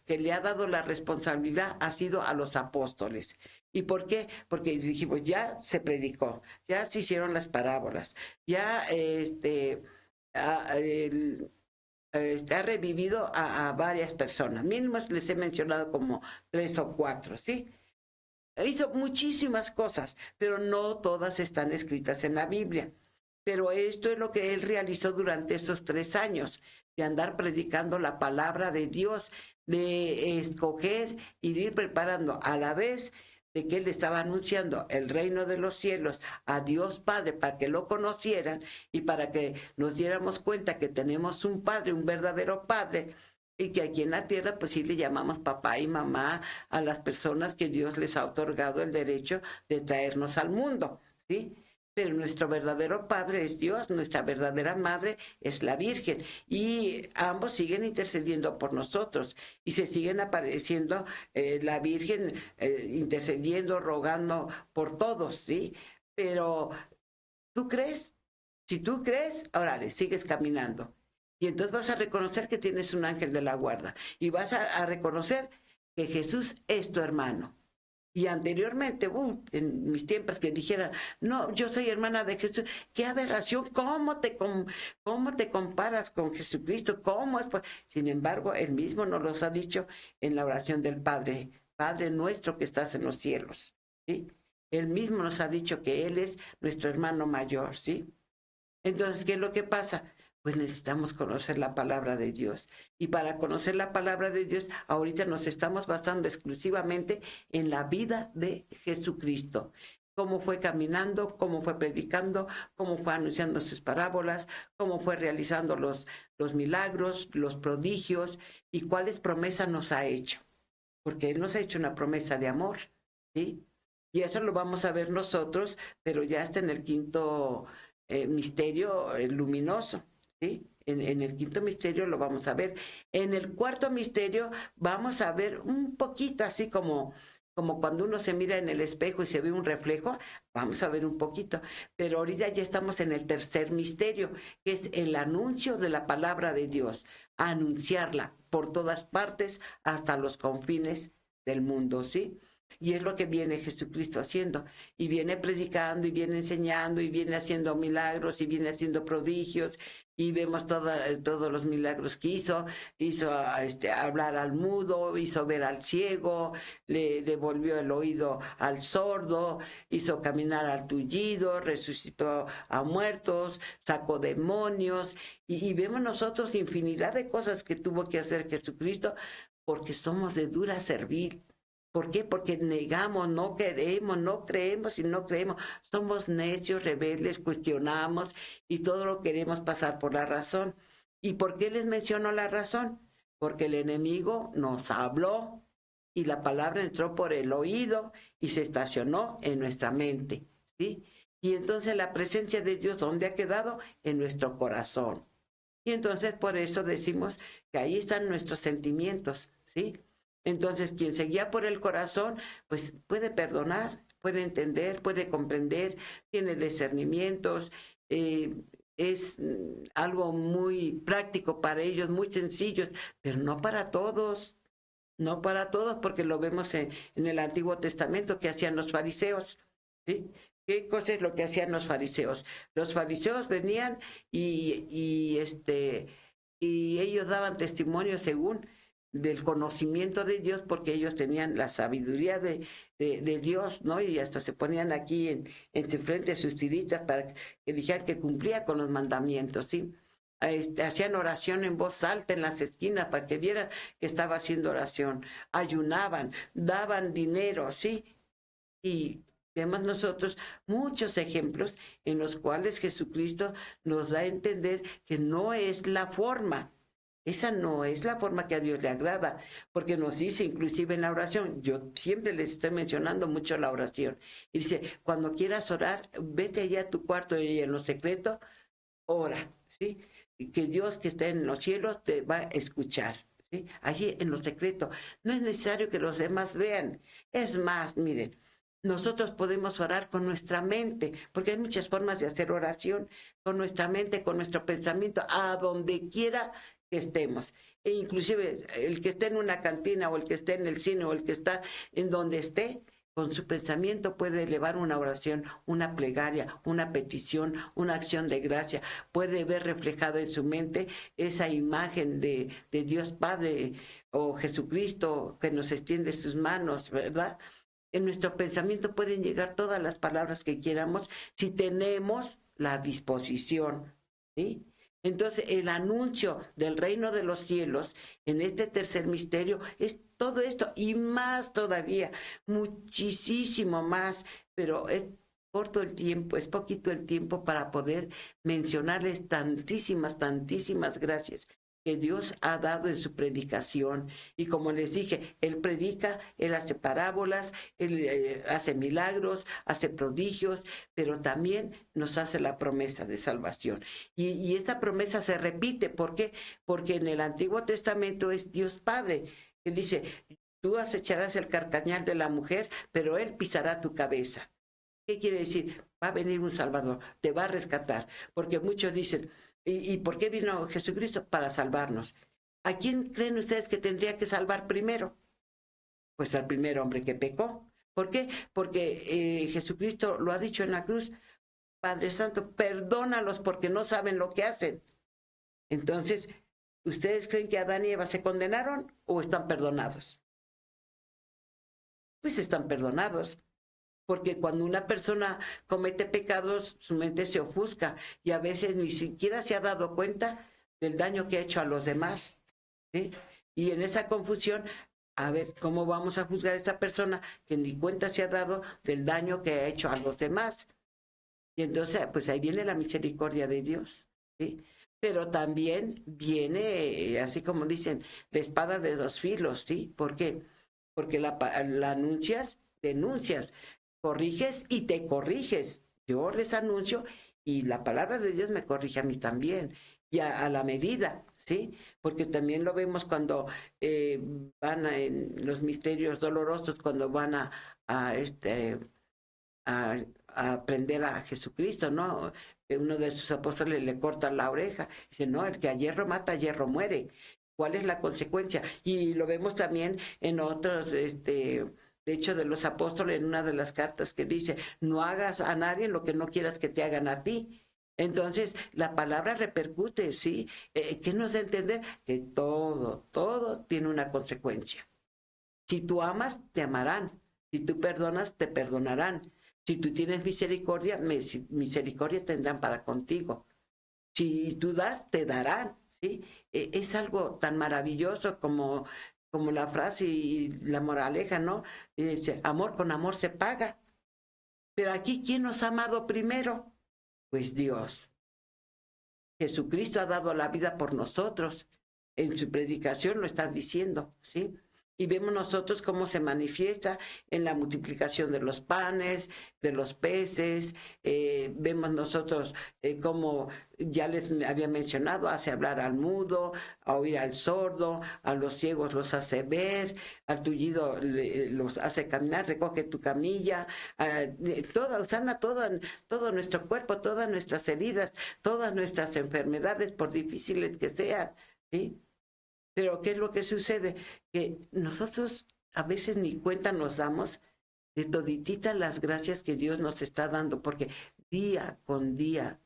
que le ha dado la responsabilidad ha sido a los apóstoles. ¿Y por qué? Porque dijimos, ya se predicó, ya se hicieron las parábolas, ya ha revivido a varias personas. Mismos les he mencionado como 3 o 4, ¿sí? Hizo muchísimas cosas, pero no todas están escritas en la Biblia. Pero esto es lo que él realizó durante esos 3 años, de andar predicando la palabra de Dios, de escoger y de ir preparando a la vez de que él estaba anunciando el reino de los cielos a Dios Padre para que lo conocieran y para que nos diéramos cuenta que tenemos un Padre, un verdadero Padre, y que aquí en la tierra pues sí le llamamos papá y mamá a las personas que Dios les ha otorgado el derecho de traernos al mundo, ¿sí? Pero nuestro verdadero Padre es Dios, nuestra verdadera Madre es la Virgen, y ambos siguen intercediendo por nosotros, y se siguen apareciendo la Virgen intercediendo, rogando por todos, ¿sí? Pero, ¿tú crees? Si tú crees, órale, sigues caminando. Y entonces vas a reconocer que tienes un ángel de la guarda, y vas a reconocer que Jesús es tu hermano. Y anteriormente, en mis tiempos que dijeran, no, yo soy hermana de Jesús, qué aberración, ¿cómo te comparas con Jesucristo? ¿Cómo es? Sin embargo, él mismo nos los ha dicho en la oración del Padre, Padre nuestro que estás en los cielos, ¿sí? Él mismo nos ha dicho que él es nuestro hermano mayor, ¿sí? Entonces, ¿qué es lo que pasa? Pues necesitamos conocer la palabra de Dios. Y para conocer la palabra de Dios, ahorita nos estamos basando exclusivamente en la vida de Jesucristo. Cómo fue caminando, cómo fue predicando, cómo fue anunciando sus parábolas, cómo fue realizando los milagros, los prodigios y cuáles promesas nos ha hecho. Porque Él nos ha hecho una promesa de amor, ¿sí? Y eso lo vamos a ver nosotros, pero ya está en el quinto misterio luminoso. ¿Sí? En el quinto misterio lo vamos a ver. En el cuarto misterio vamos a ver un poquito así como cuando uno se mira en el espejo y se ve un reflejo, vamos a ver un poquito. Pero ahorita ya estamos en el tercer misterio, que es el anuncio de la palabra de Dios, anunciarla por todas partes hasta los confines del mundo, ¿sí? Y es lo que viene Jesucristo haciendo, y viene predicando, y viene enseñando, y viene haciendo milagros, y viene haciendo prodigios, y vemos todos los milagros que hizo hablar al mudo, hizo ver al ciego, le devolvió el oído al sordo, hizo caminar al tullido, resucitó a muertos, sacó demonios, y vemos nosotros infinidad de cosas que tuvo que hacer Jesucristo, porque somos de dura servil. ¿Por qué? Porque negamos, no queremos, no creemos y no creemos. Somos necios, rebeldes, cuestionamos y todo lo queremos pasar por la razón. ¿Y por qué les menciono la razón? Porque el enemigo nos habló y la palabra entró por el oído y se estacionó en nuestra mente, ¿sí? Y entonces la presencia de Dios, ¿dónde ha quedado? En nuestro corazón. Y entonces por eso decimos que ahí están nuestros sentimientos, ¿sí? Entonces, quien se guía por el corazón, pues puede perdonar, puede entender, puede comprender, tiene discernimientos, es algo muy práctico para ellos, muy sencillo, pero no para todos. No para todos, porque lo vemos en el Antiguo Testamento que hacían los fariseos, ¿sí? ¿Qué cosa es lo que hacían los fariseos? Los fariseos venían y ellos daban testimonio según del conocimiento de Dios, porque ellos tenían la sabiduría de Dios, ¿no? Y hasta se ponían aquí en su frente sus tiritas para que dijeran que cumplía con los mandamientos, ¿sí? Hacían oración en voz alta en las esquinas para que vieran que estaba haciendo oración, ayunaban, daban dinero, ¿sí? Y vemos nosotros muchos ejemplos en los cuales Jesucristo nos da a entender que no es la forma. Esa no es la forma que a Dios le agrada, porque nos dice inclusive en la oración, yo siempre les estoy mencionando mucho la oración, y dice, cuando quieras orar, vete allá a tu cuarto y en lo secreto, ora, ¿sí? Que Dios que está en los cielos te va a escuchar, ¿sí? Allí en lo secreto. No es necesario que los demás vean. Es más, miren, nosotros podemos orar con nuestra mente, porque hay muchas formas de hacer oración, con nuestra mente, con nuestro pensamiento, a donde quiera que estemos. E inclusive el que esté en una cantina o el que esté en el cine o el que está en donde esté, con su pensamiento puede elevar una oración, una plegaria, una petición, una acción de gracia. Puede ver reflejado en su mente esa imagen de Dios Padre o Jesucristo que nos extiende sus manos, ¿verdad? En nuestro pensamiento pueden llegar todas las palabras que queramos si tenemos la disposición, ¿sí? Entonces, el anuncio del reino de los cielos en este tercer misterio es todo esto y más todavía, muchísimo más, pero es corto el tiempo, es poquito el tiempo para poder mencionarles tantísimas gracias que Dios ha dado en su predicación. Y como les dije, Él predica, Él hace parábolas, Él hace milagros, hace prodigios, pero también nos hace la promesa de salvación. Y esta promesa se repite, ¿por qué? Porque en el Antiguo Testamento es Dios Padre, que dice, tú acecharás el carcañal de la mujer, pero Él pisará tu cabeza. ¿Qué quiere decir? Va a venir un Salvador, te va a rescatar, porque muchos dicen, ¿y por qué vino Jesucristo? Para salvarnos. ¿A quién creen ustedes que tendría que salvar primero? Pues al primer hombre que pecó. ¿Por qué? Porque Jesucristo lo ha dicho en la cruz, Padre Santo, perdónalos porque no saben lo que hacen. Entonces, ¿ustedes creen que Adán y Eva se condenaron o están perdonados? Pues están perdonados. Porque cuando una persona comete pecados, su mente se ofusca y a veces ni siquiera se ha dado cuenta del daño que ha hecho a los demás, ¿sí? Y en esa confusión, a ver, ¿cómo vamos a juzgar a esa persona que ni cuenta se ha dado del daño que ha hecho a los demás? Y entonces, pues ahí viene la misericordia de Dios, ¿sí? Pero también viene, así como dicen, la espada de dos filos, ¿sí? ¿Por qué? Porque la anuncias, denuncias, corriges y te corriges. Yo les anuncio y la palabra de Dios me corrige a mí también, y a la medida, ¿sí? Porque también lo vemos cuando van en los misterios dolorosos, cuando van a prender a Jesucristo, ¿no? Uno de sus apóstoles le corta la oreja. Dice, no, el que a hierro mata, a hierro muere. ¿Cuál es la consecuencia? Y lo vemos también en otros, de hecho, de los apóstoles, en una de las cartas que dice, no hagas a nadie lo que no quieras que te hagan a ti. Entonces, la palabra repercute, ¿sí? ¿Qué nos da a entender? Que todo tiene una consecuencia. Si tú amas, te amarán. Si tú perdonas, te perdonarán. Si tú tienes misericordia, misericordia tendrán para contigo. Si tú das, te darán, ¿sí? Es algo tan maravilloso como la frase y la moraleja, ¿no? Dice, amor con amor se paga. Pero aquí, ¿quién nos ha amado primero? Pues Dios. Jesucristo ha dado la vida por nosotros. En su predicación lo está diciendo, ¿sí? Y vemos nosotros cómo se manifiesta en la multiplicación de los panes, de los peces. Vemos nosotros cómo ya les había mencionado, hace hablar al mudo, a oír al sordo, a los ciegos los hace ver, al tullido los hace caminar, recoge tu camilla, sana todo nuestro cuerpo, todas nuestras heridas, todas nuestras enfermedades, por difíciles que sean, ¿sí? Pero ¿qué es lo que sucede? Que nosotros a veces ni cuenta nos damos de todititas las gracias que Dios nos está dando, porque día con día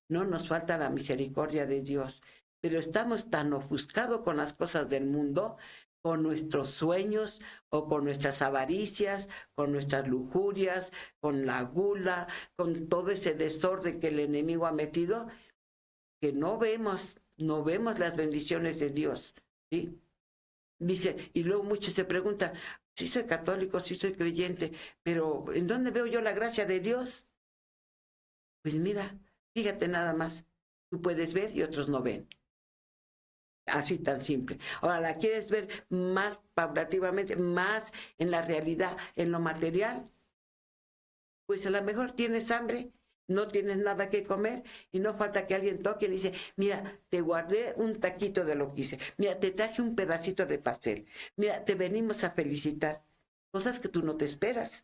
no nos falta la misericordia de Dios. Pero estamos tan ofuscados con las cosas del mundo, con nuestros sueños o con nuestras avaricias, con nuestras lujurias, con la gula, con todo ese desorden que el enemigo ha metido, que no vemos las bendiciones de Dios, ¿sí? Dice, y luego muchos se preguntan, sí soy católico, sí soy creyente, pero ¿en dónde veo yo la gracia de Dios? Pues mira, fíjate nada más, tú puedes ver y otros no ven. Así tan simple. Ahora, ¿la quieres ver más paulativamente, más en la realidad, en lo material? Pues a lo mejor tienes hambre, no tienes nada que comer y no falta que alguien toque y dice, mira, te guardé un taquito de lo que hice, mira, te traje un pedacito de pastel, mira, te venimos a felicitar. Cosas que tú no te esperas.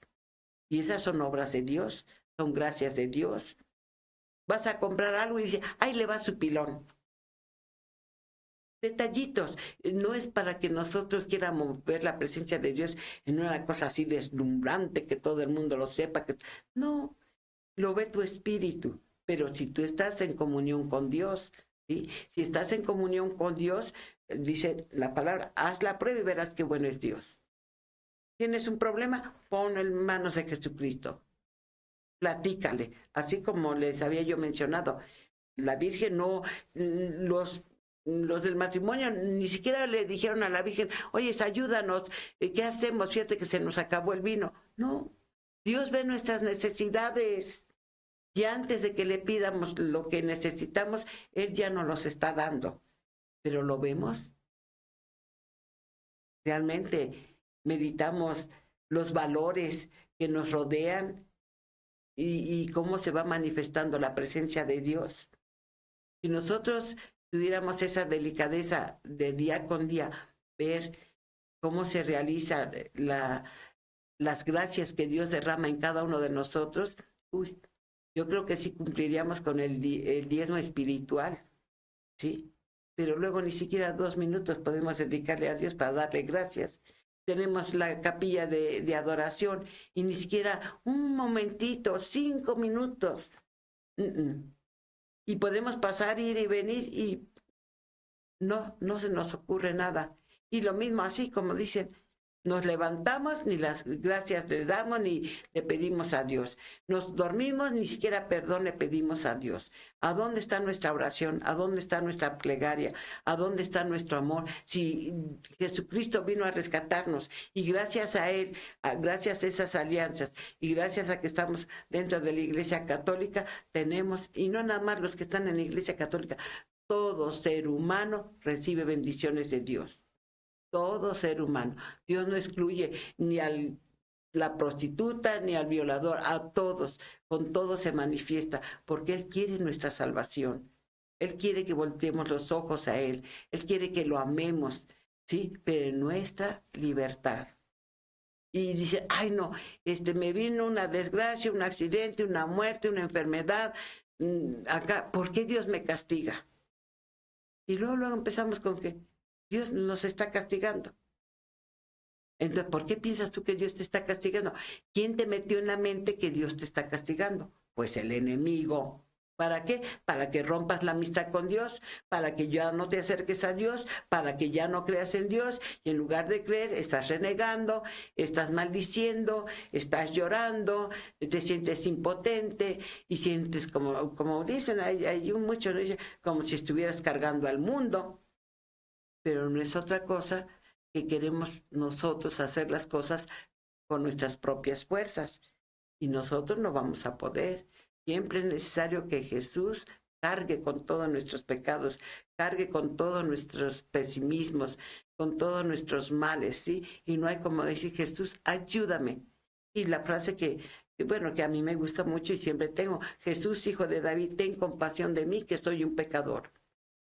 Y esas son obras de Dios, son gracias de Dios. Vas a comprar algo y dice, ahí le va su pilón. Detallitos, no es para que nosotros quieramos ver la presencia de Dios en una cosa así deslumbrante, que todo el mundo lo sepa, no, lo ve tu espíritu, pero si tú estás en comunión con Dios, ¿sí? Si estás en comunión con Dios, dice la palabra, haz la prueba y verás qué bueno es Dios. ¿Tienes un problema? Ponlo en manos de Jesucristo. Platícale, así como les había yo mencionado, la Virgen no, los del matrimonio ni siquiera le dijeron a la Virgen, oye, ayúdanos, ¿qué hacemos? Fíjate que se nos acabó el vino. No, Dios ve nuestras necesidades. Y antes de que le pidamos lo que necesitamos, Él ya nos los está dando. Pero lo vemos. Realmente meditamos los valores que nos rodean y cómo se va manifestando la presencia de Dios. Si nosotros tuviéramos esa delicadeza de día con día, ver cómo se realizan las gracias que Dios derrama en cada uno de nosotros, yo creo que sí cumpliríamos con el diezmo espiritual, ¿sí? Pero luego ni siquiera 2 minutos podemos dedicarle a Dios para darle gracias. Tenemos la capilla de adoración y ni siquiera un momentito, 5 minutos. Y podemos pasar, ir y venir y no se nos ocurre nada. Y lo mismo así, como dicen, nos levantamos, ni las gracias le damos, ni le pedimos a Dios. Nos dormimos, ni siquiera perdón le pedimos a Dios. ¿A dónde está nuestra oración? ¿A dónde está nuestra plegaria? ¿A dónde está nuestro amor? Si Jesucristo vino a rescatarnos y gracias a Él, gracias a esas alianzas y gracias a que estamos dentro de la Iglesia Católica, tenemos, y no nada más los que están en la Iglesia Católica, todo ser humano recibe bendiciones de Dios. Todo ser humano. Dios no excluye ni a la prostituta ni al violador, a todos, con todos se manifiesta, porque Él quiere nuestra salvación. Él quiere que volteemos los ojos a Él. Él quiere que lo amemos, ¿sí? Pero en nuestra libertad. Y dice, ay no, me vino una desgracia, un accidente, una muerte, una enfermedad, acá, ¿por qué Dios me castiga? Y luego empezamos con que Dios nos está castigando. Entonces, ¿por qué piensas tú que Dios te está castigando? ¿Quién te metió en la mente que Dios te está castigando? Pues el enemigo. ¿Para qué? Para que rompas la amistad con Dios, para que ya no te acerques a Dios, para que ya no creas en Dios, y en lugar de creer, estás renegando, estás maldiciendo, estás llorando, te sientes impotente y sientes como dicen, hay mucho, como si estuvieras cargando al mundo. Pero no es otra cosa que queremos nosotros hacer las cosas con nuestras propias fuerzas. Y nosotros no vamos a poder. Siempre es necesario que Jesús cargue con todos nuestros pecados, cargue con todos nuestros pesimismos, con todos nuestros males, ¿sí? Y no hay como decir, Jesús, ayúdame. Y la frase bueno, que a mí me gusta mucho y siempre tengo, Jesús, hijo de David, ten compasión de mí, que soy un pecador.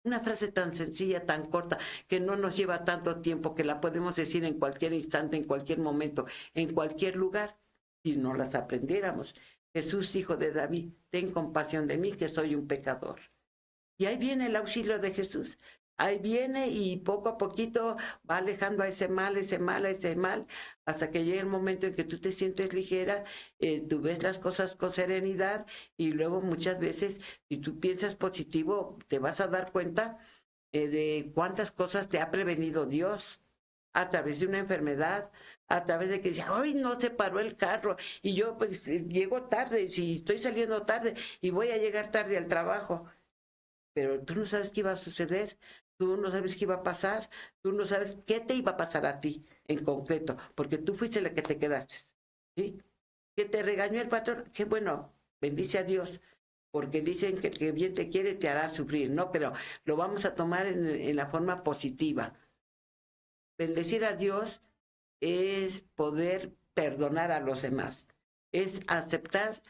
Una frase tan sencilla, tan corta, que no nos lleva tanto tiempo, que la podemos decir en cualquier instante, en cualquier momento, en cualquier lugar, si no las aprendiéramos. Jesús, hijo de David, ten compasión de mí, que soy un pecador. Y ahí viene el auxilio de Jesús. Ahí viene y poco a poquito va alejando a ese mal, hasta que llega el momento en que tú te sientes ligera, tú ves las cosas con serenidad y luego muchas veces, si tú piensas positivo, te vas a dar cuenta de cuántas cosas te ha prevenido Dios a través de una enfermedad, a través de que dice, ¡ay, no se paró el carro! Y yo pues llego tarde, si estoy saliendo tarde y voy a llegar tarde al trabajo. Pero tú no sabes qué iba a suceder, tú no sabes qué iba a pasar, tú no sabes qué te iba a pasar a ti en concreto, porque tú fuiste la que te quedaste, ¿sí? Que te regañó el patrón, qué bueno, bendice a Dios, porque dicen que el que bien te quiere te hará sufrir, ¿no? Pero lo vamos a tomar en la forma positiva. Bendecir a Dios es poder perdonar a los demás, es aceptar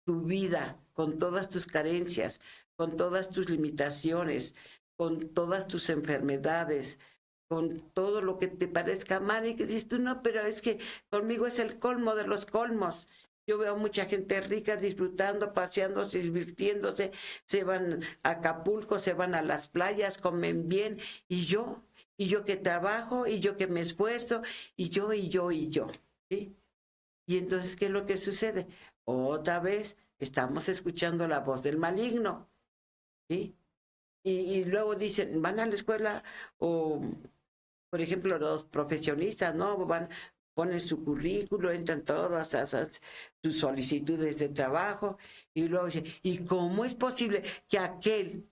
tu vida con todas tus carencias, con todas tus limitaciones, con todas tus enfermedades, con todo lo que te parezca mal y que dices tú, no, pero es que conmigo es el colmo de los colmos. Yo veo mucha gente rica disfrutando, paseándose, divirtiéndose, se van a Acapulco, se van a las playas, comen bien, y yo que trabajo, y yo que me esfuerzo, y yo, ¿sí? Y entonces, ¿qué es lo que sucede? Otra vez estamos escuchando la voz del maligno, ¿sí? Y luego dicen, van a la escuela, o, por ejemplo, los profesionistas, ¿no? Ponen su currículo, entran todas sus solicitudes de trabajo, y luego dicen, ¿y cómo es posible que aquel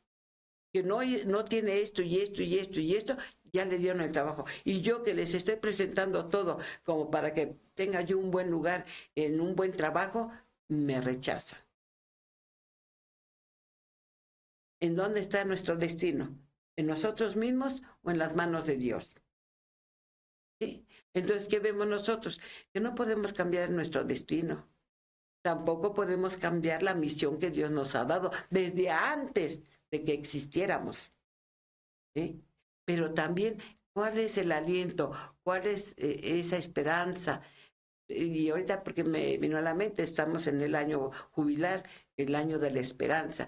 que no tiene esto y esto y esto y esto, ya le dieron el trabajo? Y yo que les estoy presentando todo como para que tenga yo un buen lugar en un buen trabajo, me rechazan. ¿En dónde está nuestro destino? ¿En nosotros mismos o en las manos de Dios? ¿Sí? Entonces, ¿qué vemos nosotros? Que no podemos cambiar nuestro destino. Tampoco podemos cambiar la misión que Dios nos ha dado desde antes de que existiéramos, ¿sí? Pero también, ¿cuál es el aliento? ¿Cuál es esa esperanza? Y ahorita, porque me vino a la mente, estamos en el año jubilar, el año de la esperanza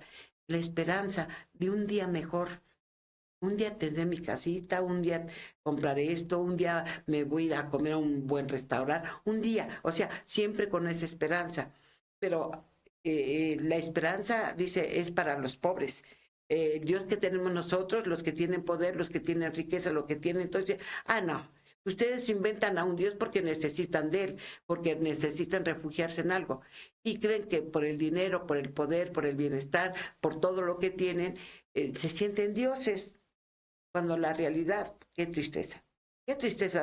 de un día mejor. Un día tendré mi casita, un día compraré esto, un día me voy a ir a comer a un buen restaurante, un día, o sea, siempre con esa esperanza. Pero la esperanza, dice, es para los pobres. Dios que tenemos nosotros, los que tienen poder, los que tienen riqueza, lo que tienen, entonces, no, ustedes inventan a un Dios porque necesitan de él, porque necesitan refugiarse en algo. Y creen que por el dinero, por el poder, por el bienestar, por todo lo que tienen, se sienten dioses. Cuando la realidad, qué tristeza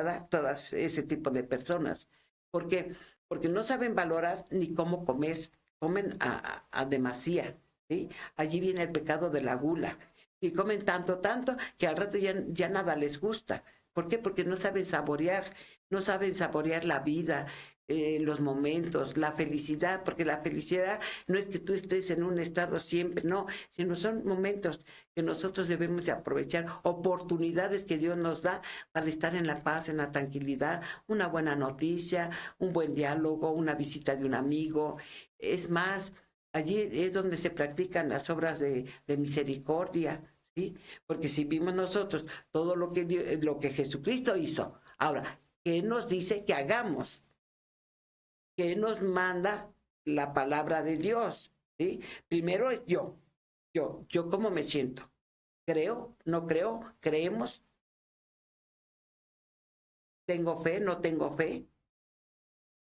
da todas ese tipo de personas. ¿Por qué? Porque no saben valorar ni cómo comer, comen a demasía, ¿sí? Allí viene el pecado de la gula, y comen tanto, que al rato ya nada les gusta. ¿Por qué? Porque no saben saborear la vida, los momentos, la felicidad, porque la felicidad no es que tú estés en un estado siempre, no, sino son momentos que nosotros debemos de aprovechar, oportunidades que Dios nos da para estar en la paz, en la tranquilidad, una buena noticia, un buen diálogo, una visita de un amigo. Es más, allí es donde se practican las obras de misericordia, ¿sí? Porque si vimos nosotros todo lo que Jesucristo hizo, ahora, ¿qué nos dice que hagamos? ¿Qué nos manda la palabra de Dios? ¿Sí? Primero es yo cómo me siento. ¿Creo? ¿No creo? ¿Creemos? ¿Tengo fe? ¿No tengo fe?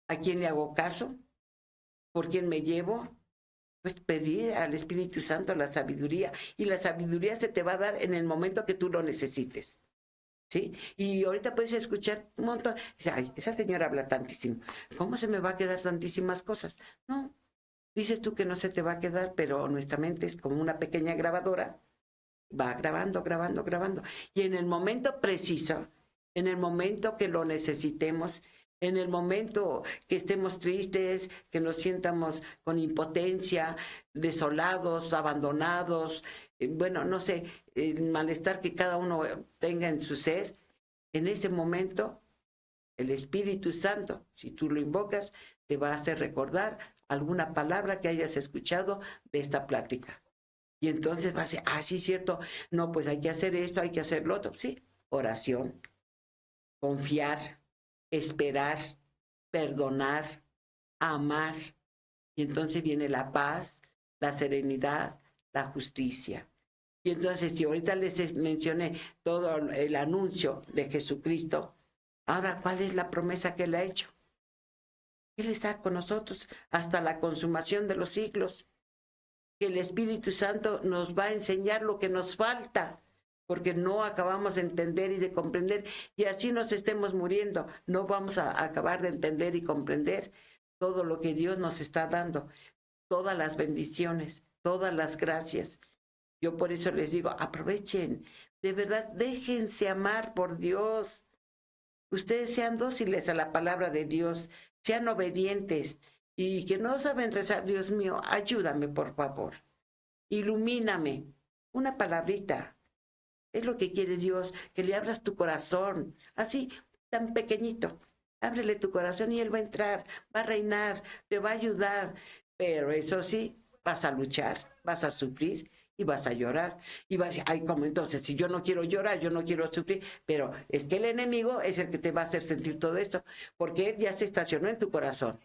¿A quién le hago caso? ¿Por quién me llevo? Pues pedir al Espíritu Santo la sabiduría, y la sabiduría se te va a dar en el momento que tú lo necesites, ¿sí? Y ahorita puedes escuchar un montón, dice, ay, esa señora habla tantísimo, ¿cómo se me va a quedar tantísimas cosas? No, Dices tú que no se te va a quedar, pero nuestra mente es como una pequeña grabadora, va grabando, grabando, grabando. Y en el momento preciso, en el momento que lo necesitemos, en el momento que estemos tristes, que nos sientamos con impotencia, desolados, abandonados, bueno, no sé, el malestar que cada uno tenga en su ser, en ese momento el Espíritu Santo, si tú lo invocas, te va a hacer recordar alguna palabra que hayas escuchado de esta plática. Y entonces vas a decir, ah, sí, cierto, no, pues hay que hacer esto, hay que hacer lo otro. Sí, oración, confiar, esperar, perdonar, amar. Y entonces viene la paz, la serenidad, la justicia. Y entonces, si ahorita les mencioné todo el anuncio de Jesucristo, ahora, ¿cuál es la promesa que Él ha hecho? Él está con nosotros hasta la consumación de los siglos. Que el Espíritu Santo nos va a enseñar lo que nos falta, porque no acabamos de entender y de comprender, y así nos estemos muriendo, no vamos a acabar de entender y comprender todo lo que Dios nos está dando, todas las bendiciones, todas las gracias. Yo por eso les digo, aprovechen, de verdad, déjense amar por Dios. Ustedes sean dóciles a la palabra de Dios, sean obedientes, y que no saben rezar, Dios mío, ayúdame por favor, ilumíname, una palabrita, es lo que quiere Dios, que le abras tu corazón, así, tan pequeñito, ábrele tu corazón y Él va a entrar, va a reinar, te va a ayudar, pero eso sí, vas a luchar, vas a sufrir y vas a llorar, y vas a decir, ay, como entonces, si yo no quiero llorar, yo no quiero sufrir, pero es que el enemigo es el que te va a hacer sentir todo esto, porque Él ya se estacionó en tu corazón.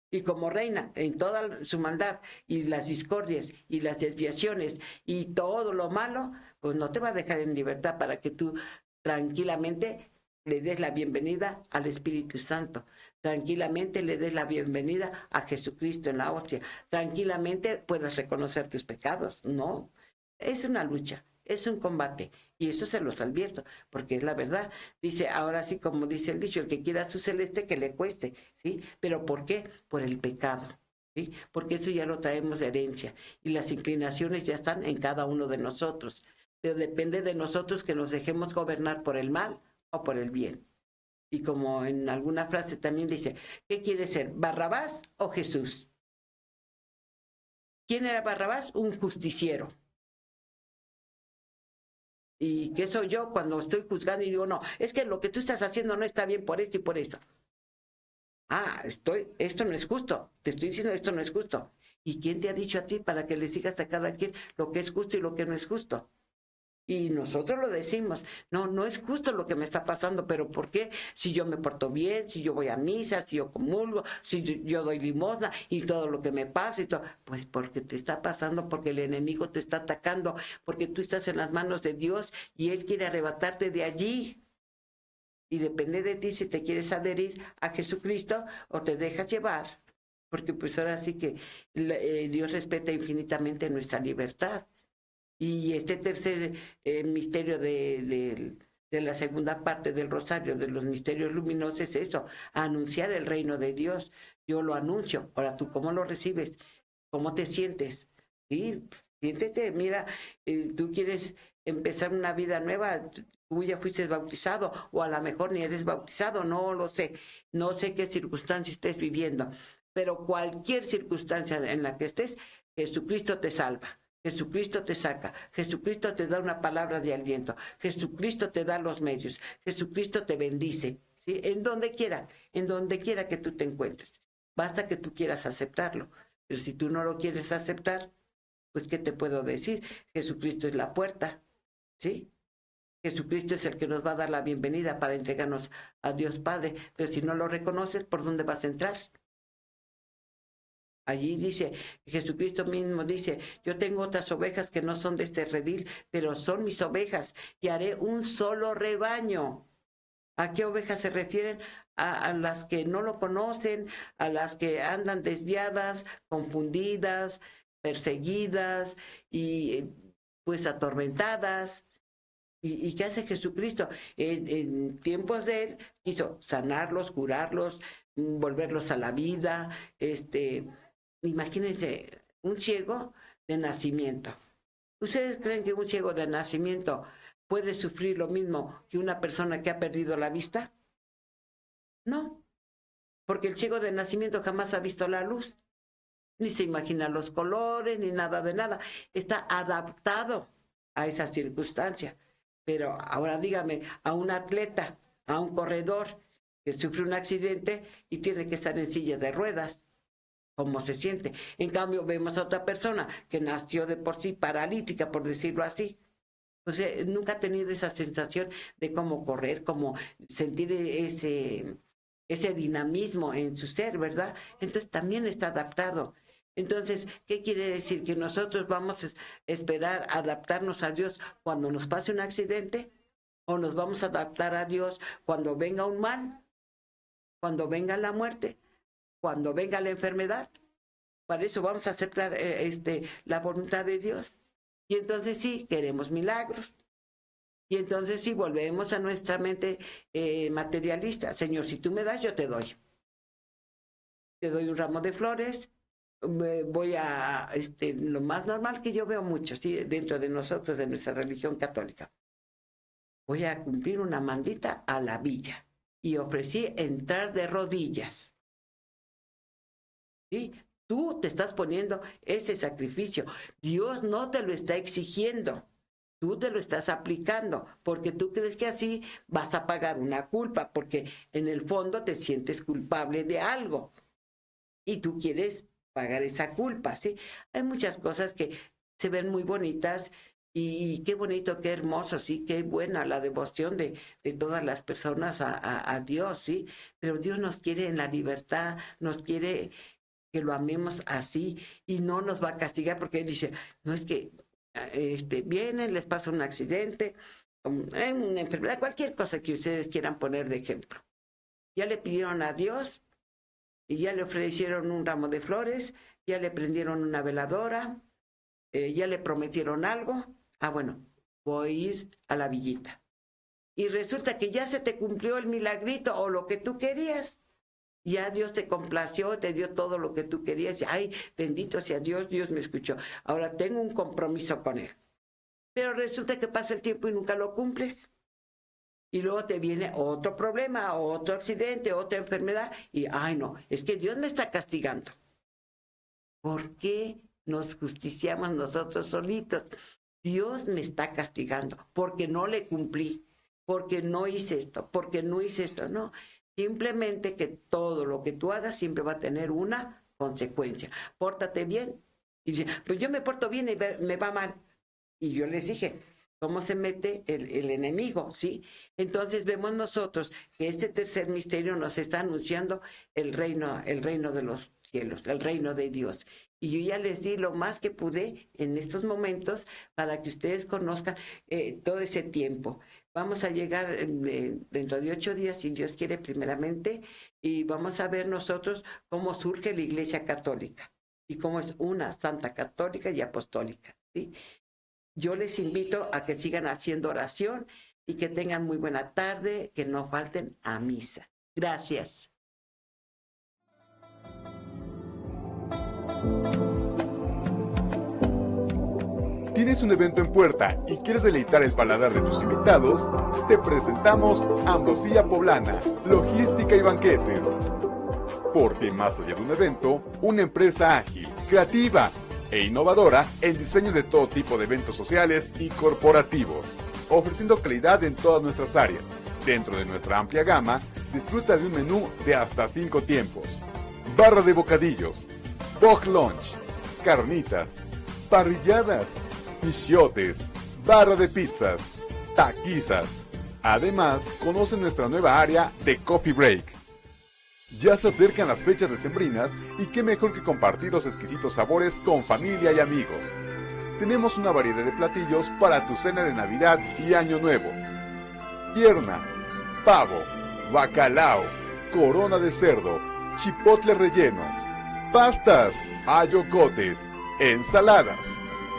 Y como reina en toda su maldad y las discordias y las desviaciones y todo lo malo, pues no te va a dejar en libertad para que tú tranquilamente le des la bienvenida al Espíritu Santo, tranquilamente le des la bienvenida a Jesucristo en la hostia, tranquilamente puedas reconocer tus pecados. No, es una lucha, es un combate. Y eso se los advierto, porque es la verdad. Dice, ahora sí, como dice el dicho, el que quiera su celeste, que le cueste, ¿sí? ¿Pero por qué? Por el pecado, ¿sí? Porque eso ya lo traemos de herencia. Y las inclinaciones ya están en cada uno de nosotros. Pero depende de nosotros que nos dejemos gobernar por el mal o por el bien. Y como en alguna frase también dice, ¿qué quiere ser? ¿Barrabás o Jesús? ¿Quién era Barrabás? Un justiciero. ¿Y qué soy yo cuando estoy juzgando y digo, no, es que lo que tú estás haciendo no está bien por esto y por esto? Ah, esto no es justo, te estoy diciendo esto no es justo. ¿Y quién te ha dicho a ti para que le sigas a cada quien lo que es justo y lo que no es justo? Y nosotros lo decimos, no, no es justo lo que me está pasando, pero ¿por qué? Si yo me porto bien, si yo voy a misa, si yo comulgo, si yo doy limosna y todo lo que me pasa y todo, pues porque te está pasando, porque el enemigo te está atacando, porque tú estás en las manos de Dios y Él quiere arrebatarte de allí. Y depende de ti si te quieres adherir a Jesucristo o te dejas llevar, porque pues ahora sí que Dios respeta infinitamente nuestra libertad. Y este tercer misterio de la segunda parte del rosario, de los misterios luminosos, es eso, anunciar el reino de Dios. Yo lo anuncio. Ahora, ¿tú cómo lo recibes? ¿Cómo te sientes? Sí, siéntete, mira, tú quieres empezar una vida nueva, tú ya fuiste bautizado, o a lo mejor ni eres bautizado, no lo sé. No sé qué circunstancia estés viviendo, pero cualquier circunstancia en la que estés, Jesucristo te salva. Jesucristo te saca, Jesucristo te da una palabra de aliento, Jesucristo te da los medios, Jesucristo te bendice, ¿sí? En donde quiera que tú te encuentres. Basta que tú quieras aceptarlo. Pero si tú no lo quieres aceptar, pues ¿qué te puedo decir? Jesucristo es la puerta, ¿sí? Jesucristo es el que nos va a dar la bienvenida para entregarnos a Dios Padre. Pero si no lo reconoces, ¿por dónde vas a entrar? Allí dice, Jesucristo mismo dice, yo tengo otras ovejas que no son de este redil, pero son mis ovejas y haré un solo rebaño. ¿A qué ovejas se refieren? A las que no lo conocen, a las que andan desviadas, confundidas, perseguidas y pues atormentadas. ¿Y qué hace Jesucristo? En tiempos de Él quiso sanarlos, curarlos, volverlos a la vida, imagínense, un ciego de nacimiento. ¿Ustedes creen que un ciego de nacimiento puede sufrir lo mismo que una persona que ha perdido la vista? No, porque el ciego de nacimiento jamás ha visto la luz, ni se imagina los colores, ni nada de nada. Está adaptado a esa circunstancia. Pero ahora dígame, a un atleta, a un corredor que sufre un accidente y tiene que estar en silla de ruedas, ¿cómo se siente? En cambio, vemos a otra persona que nació de por sí paralítica, por decirlo así. O sea, nunca ha tenido esa sensación de cómo correr, cómo sentir ese dinamismo en su ser, ¿verdad? Entonces también está adaptado. Entonces, ¿qué quiere decir? ¿Que nosotros vamos a esperar adaptarnos a Dios cuando nos pase un accidente? ¿O nos vamos a adaptar a Dios cuando venga un mal? ¿Cuando venga la muerte? ¿Cuando venga la enfermedad? Para eso vamos a aceptar la voluntad de Dios. Y entonces sí, queremos milagros. Y entonces sí, volvemos a nuestra mente materialista. Señor, si tú me das, yo te doy. Te doy un ramo de flores. Voy a, lo más normal que yo veo mucho, ¿sí? Dentro de nosotros, de nuestra religión católica. Voy a cumplir una mandita a la villa. Y ofrecí entrar de rodillas. ¿Sí? Tú te estás poniendo ese sacrificio. Dios no te lo está exigiendo. Tú te lo estás aplicando porque tú crees que así vas a pagar una culpa, porque en el fondo te sientes culpable de algo y tú quieres pagar esa culpa, ¿sí? Hay muchas cosas que se ven muy bonitas y qué bonito, qué hermoso, sí, qué buena la devoción de todas las personas a Dios, ¿sí? Pero Dios nos quiere en la libertad, nos quiere que lo amemos así y no nos va a castigar porque Él dice, no es que vienen, les pasa un accidente, una enfermedad, cualquier cosa que ustedes quieran poner de ejemplo. Ya le pidieron a Dios y ya le ofrecieron un ramo de flores, ya le prendieron una veladora, ya le prometieron algo. Ah, bueno, voy a ir a la villita. Y resulta que ya se te cumplió el milagrito o lo que tú querías. Ya Dios te complació, te dio todo lo que tú querías. Ay, bendito sea Dios, Dios me escuchó. Ahora tengo un compromiso con Él. Pero resulta que pasa el tiempo y nunca lo cumples. Y luego te viene otro problema, otro accidente, otra enfermedad. Y, ay, no, es que Dios me está castigando. ¿Por qué nos justiciamos nosotros solitos? Dios me está castigando porque no le cumplí, porque no hice esto, porque no hice esto. No, simplemente que todo lo que tú hagas siempre va a tener una consecuencia. Pórtate bien. Y dice, pues yo me porto bien y me va mal. Y yo les dije, ¿cómo se mete el enemigo? ¿Sí? Entonces vemos nosotros que este tercer misterio nos está anunciando el reino de los cielos, el reino de Dios. Y yo ya les di lo más que pude en estos momentos para que ustedes conozcan todo ese tiempo. Vamos a llegar dentro de 8 días, si Dios quiere, primeramente, y vamos a ver nosotros cómo surge la Iglesia Católica y cómo es una santa católica y apostólica, ¿sí? Yo les invito a que sigan haciendo oración y que tengan muy buena tarde, que no falten a misa. Gracias. ¿Tienes un evento en puerta y quieres deleitar el paladar de tus invitados? Te presentamos Ambrosía Poblana, Logística y Banquetes. Porque más allá de un evento, una empresa ágil, creativa e innovadora en diseño de todo tipo de eventos sociales y corporativos, ofreciendo calidad en todas nuestras áreas. Dentro de nuestra amplia gama, disfruta de un menú de hasta 5 tiempos. Barra de bocadillos, box lunch, carnitas, parrilladas, michiotes, barra de pizzas, taquizas. Además, conoce nuestra nueva área de Coffee Break. Ya se acercan las fechas decembrinas y qué mejor que compartir los exquisitos sabores con familia y amigos. Tenemos una variedad de platillos para tu cena de Navidad y Año Nuevo. Pierna, pavo, bacalao, corona de cerdo, chipotles rellenos, pastas, ayocotes, ensaladas,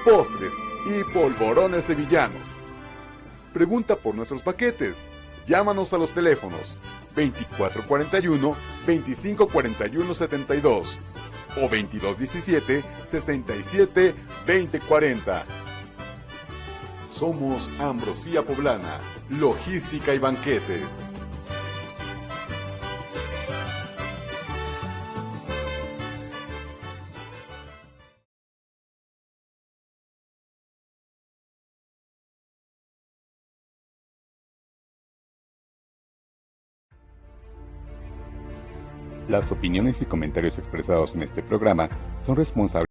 postres y polvorones sevillanos. Pregunta por nuestros paquetes. Llámanos a los teléfonos 2441-2541-72 o 2217-672040. Somos Ambrosía Poblana, Logística y Banquetes. Las opiniones y comentarios expresados en este programa son responsables